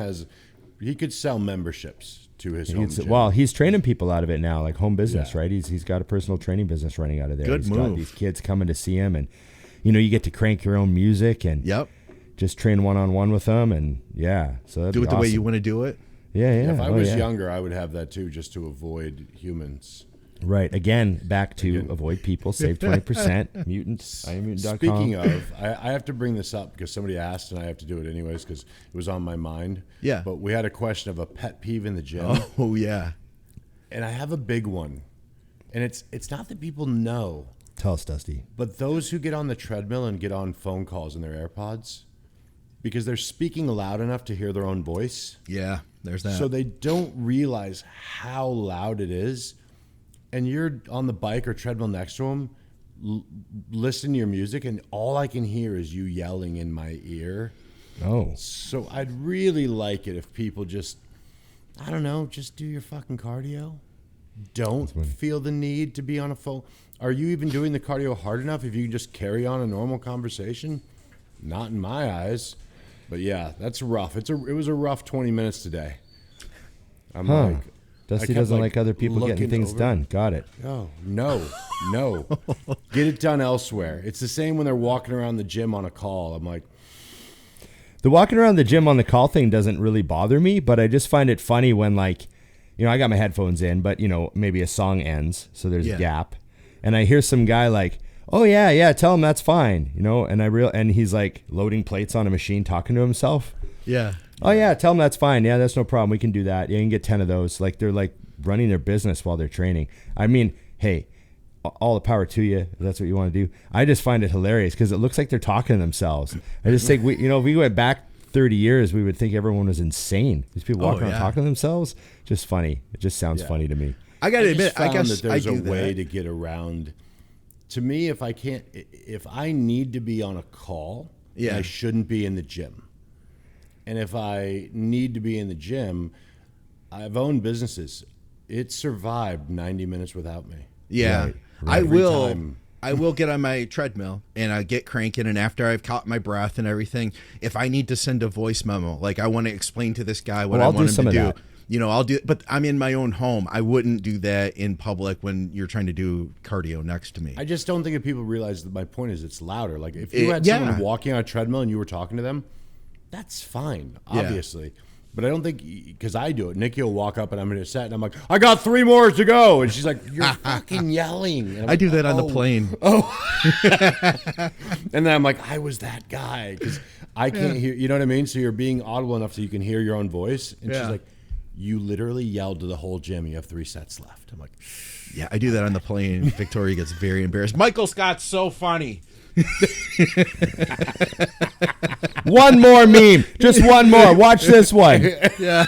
he could sell memberships to his home gym. Well, he's training people out of it now, like home business, right? He's got a personal training business running out of there. He's got these kids coming to see him, and you get to crank your own music and just train one-on-one with them, and so do it the way you want to do it. Yeah. If I was younger, I would have that too, just to avoid humans. Right. Again, back to avoid people, save 20%. Mutants, IamMutant.com. Speaking of, I have to bring this up because somebody asked, and I have to do it anyways because it was on my mind. Yeah. But we had a question of a pet peeve in the gym. Oh, yeah. And I have a big one. And it's not that people know. Tell us, Dusty. But those who get on the treadmill and get on phone calls in their AirPods, because they're speaking loud enough to hear their own voice. Yeah, there's that. So they don't realize how loud it is. And you're on the bike or treadmill next to them, listen to your music, and all I can hear is you yelling in my ear. Oh. So I'd really like it if people just do your fucking cardio. Don't feel the need to be on a phone. Are you even doing the cardio hard enough if you can just carry on a normal conversation? Not in my eyes. But yeah, that's rough. It was a rough 20 minutes today. I'm like... Dusty doesn't like other people getting things done. Got it. Oh, no. Get it done elsewhere. It's the same when they're walking around the gym on a call. I'm like... The walking around the gym on the call thing doesn't really bother me, but I just find it funny when, I got my headphones in, but, maybe a song ends, so there's a gap. And I hear some guy like, "Oh, yeah, tell him that's fine," and he's like loading plates on a machine talking to himself. Yeah. "Oh, yeah, tell them that's fine. Yeah, that's no problem. We can do that. Yeah, you can get 10 of those." Like, they're like running their business while they're training. I mean, hey, all the power to you if that's what you want to do. I just find it hilarious because it looks like they're talking to themselves. I just think, if we went back 30 years, we would think everyone was insane. These people walking around talking to themselves, just funny. It just sounds funny to me. I got to admit, I guess that there's I do a way that. to get around. To me, if I need to be on a call, I shouldn't be in the gym. And if I need to be in the gym, I've owned businesses. It survived 90 minutes without me. Yeah. Right. I will get on my treadmill and I get cranking, and after I've caught my breath and everything, if I need to send a voice memo, like I want to explain to this guy what I want him to do, you know, I'll do it. But I'm in my own home. I wouldn't do that in public when you're trying to do cardio next to me. I just don't think if people realize that my point is it's louder. Like if you had someone walking on a treadmill and you were talking to them, that's fine, obviously. Yeah. But I don't think, because I do it, Nikki will walk up and I'm in a set and I'm like, I got 3 more to go. And she's like, you're fucking yelling. I do that on the plane. And then I'm like, I was that guy. Because I can't hear, you know what I mean? So you're being audible enough so you can hear your own voice. And she's like, you literally yelled to the whole gym. You have 3 sets left. I'm like, yeah, I do that on the plane. Victoria gets very embarrassed. Michael Scott's so funny. One more meme. Just one more. Watch this one. Yeah.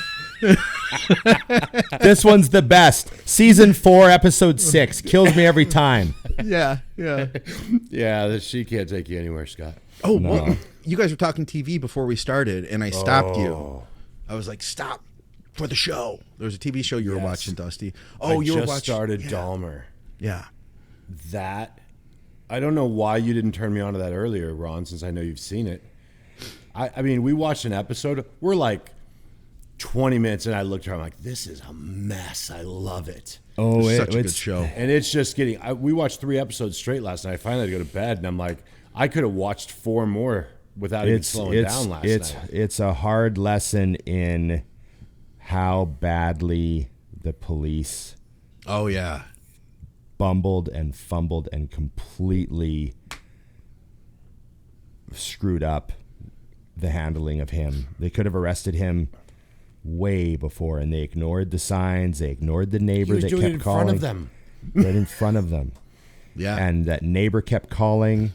This one's the best. Season 4, episode 6. Kills me every time. Yeah. Yeah, she can't take you anywhere, Scott. Oh, no. Well, you guys were talking TV before we started, and I stopped you. I was like, stop for the show. There was a TV show you were watching, Dusty. Oh, you were watching. Started Dahmer. Yeah. That, I don't know why you didn't turn me on to that earlier, Ron, since I know you've seen it. I mean, we watched an episode. We're like 20 minutes, and I looked at her. I'm like, this is a mess. I love it. Oh, it's such a good show. And it's just getting. We watched 3 episodes straight last night. I finally had to go to bed, and I'm like, I could have watched 4 more without even slowing down last night. It's a hard lesson in how badly the police. Oh yeah. Bumbled and fumbled and completely screwed up the handling of him. They could have arrested him way before, and they ignored the signs. They ignored the neighbor that kept calling. In front of them. Right in front of them. Yeah. And that neighbor kept calling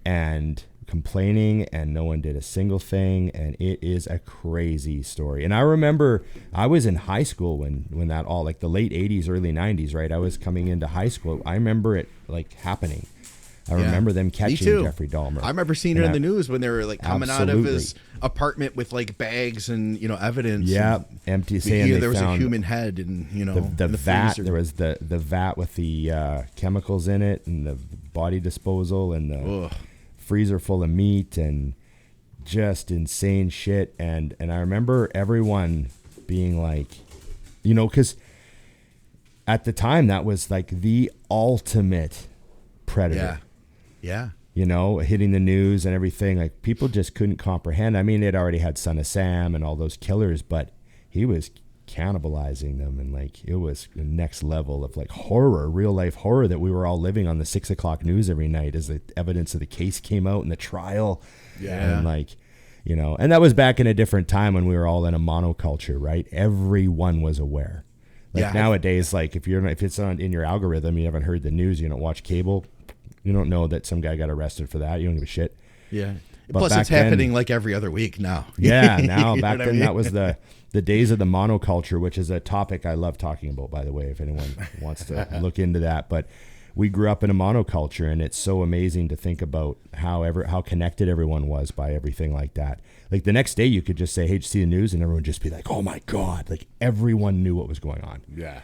and complaining, and no one did a single thing. And it is a crazy story. And I remember I was in high school when that all, like the late 80s, early 90s, right? I was coming into high school. I remember it like happening. I remember them catching Jeffrey Dahmer. I remember seeing it in the news when they were like coming out of his apartment with like bags and, you know, evidence. Yeah, empty. Saying there was a human head, and you know the vat. There was the vat with the chemicals in it, and the body disposal, and the freezer full of meat, and just insane shit. And I remember everyone being like, you know, because at the time that was like the ultimate predator. Yeah. You know, hitting the news and everything. Like, people just couldn't comprehend. I mean, they'd already had Son of Sam and all those killers, but he was cannibalizing them. And, like, it was the next level of, like, horror, real-life horror that we were all living on the 6 o'clock news every night as the evidence of the case came out and the trial. Yeah. And, like, you know, and that was back in a different time when we were all in a monoculture, right? Everyone was aware. Like, nowadays, like, if it's in your algorithm, you haven't heard the news, you don't watch cable, you don't know that some guy got arrested for that. You don't give a shit. Yeah. But plus, it's happening like every other week now. Yeah, now back then that was the days of the monoculture, which is a topic I love talking about, by the way, if anyone wants to look into that. But we grew up in a monoculture, and it's so amazing to think about how connected everyone was by everything like that. Like the next day, you could just say, "Hey, did you see the news?" and everyone would just be like, "Oh my God!" Like everyone knew what was going on. Yeah.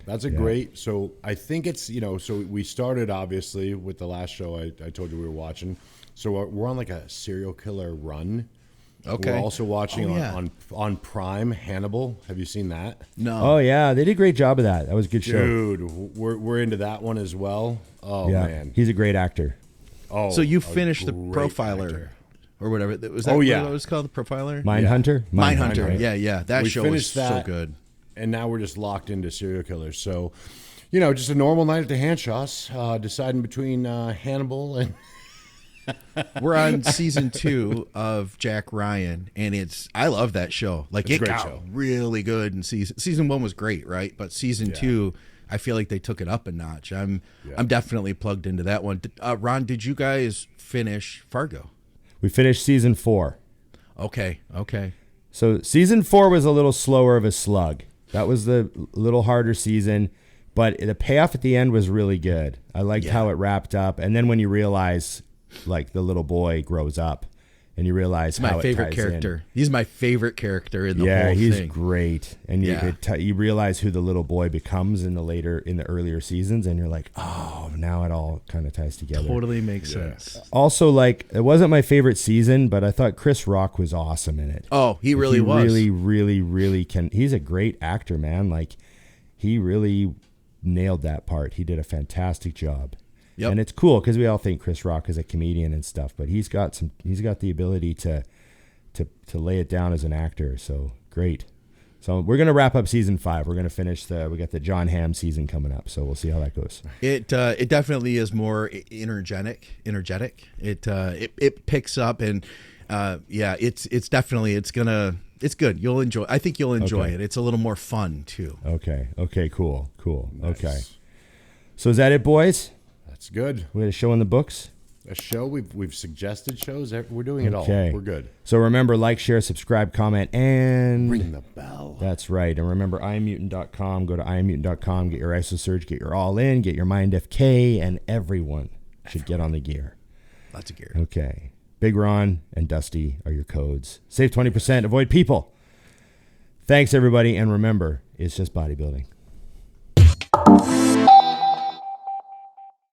That's a great. So I think it's, you know, so we started obviously with the last show I told you we were watching. So we're on like a serial killer run. Okay. We're also watching on Prime Hannibal. Have you seen that? No. Oh yeah, they did a great job of that. That was a good show. Dude, we're into that one as well. Oh yeah, man, he's a great actor. Oh, so you finished the Profiler actor. Or whatever. Was that what it was called? The Profiler? Mindhunter? Mindhunter. Yeah. That we show was so good. And now we're just locked into serial killers. So, you know, just a normal night at the Hanshaw's, deciding between Hannibal and... We're on season 2 of Jack Ryan, and I love that show. Like, it got really good in season 1 was great, right? But season 2, I feel like they took it up a notch. I'm definitely plugged into that one. Ron, did you guys finish Fargo? We finished season 4. Okay. So season 4 was a little slower of a slug. That was the little harder season, but the payoff at the end was really good. I liked how it wrapped up. And then when you realize, like, the little boy grows up and you realize my how favorite it ties character. in. He's my favorite character in the whole Yeah, thing. he's great, and you realize who the little boy becomes in the earlier seasons, and you're like, oh, now it all kind of ties together. Totally makes sense. Also, like, it wasn't my favorite season, but I thought Chris Rock was awesome in it. Oh, he really was. Really, really, really can. He's a great actor, man. Like, he really nailed that part. He did a fantastic job. Yep. And it's cool because we all think Chris Rock is a comedian and stuff, but he's got the ability to lay it down as an actor. So great. So we're gonna wrap up season 5. We're gonna finish we got the John Hamm season coming up. So we'll see how that goes. It definitely is more energetic. It picks up and it's good. You'll enjoy. I think you'll enjoy it. It's a little more fun too. Okay. Cool. Nice. Okay. So is that it, boys? That's good. We had a show in the books. A show we've suggested shows. We're doing it all. We're good. So remember, like, share, subscribe, comment, and ring the bell. That's right. And remember, IamMutant.com. Go to IamMutant.com. Get your IsoSurge. Get your All In. Get your Mind FK. And everyone should get on the gear. Lots of gear. Okay. Big Ron and Dusty are your codes. Save 20%. Avoid people. Thanks, everybody. And remember, it's just bodybuilding.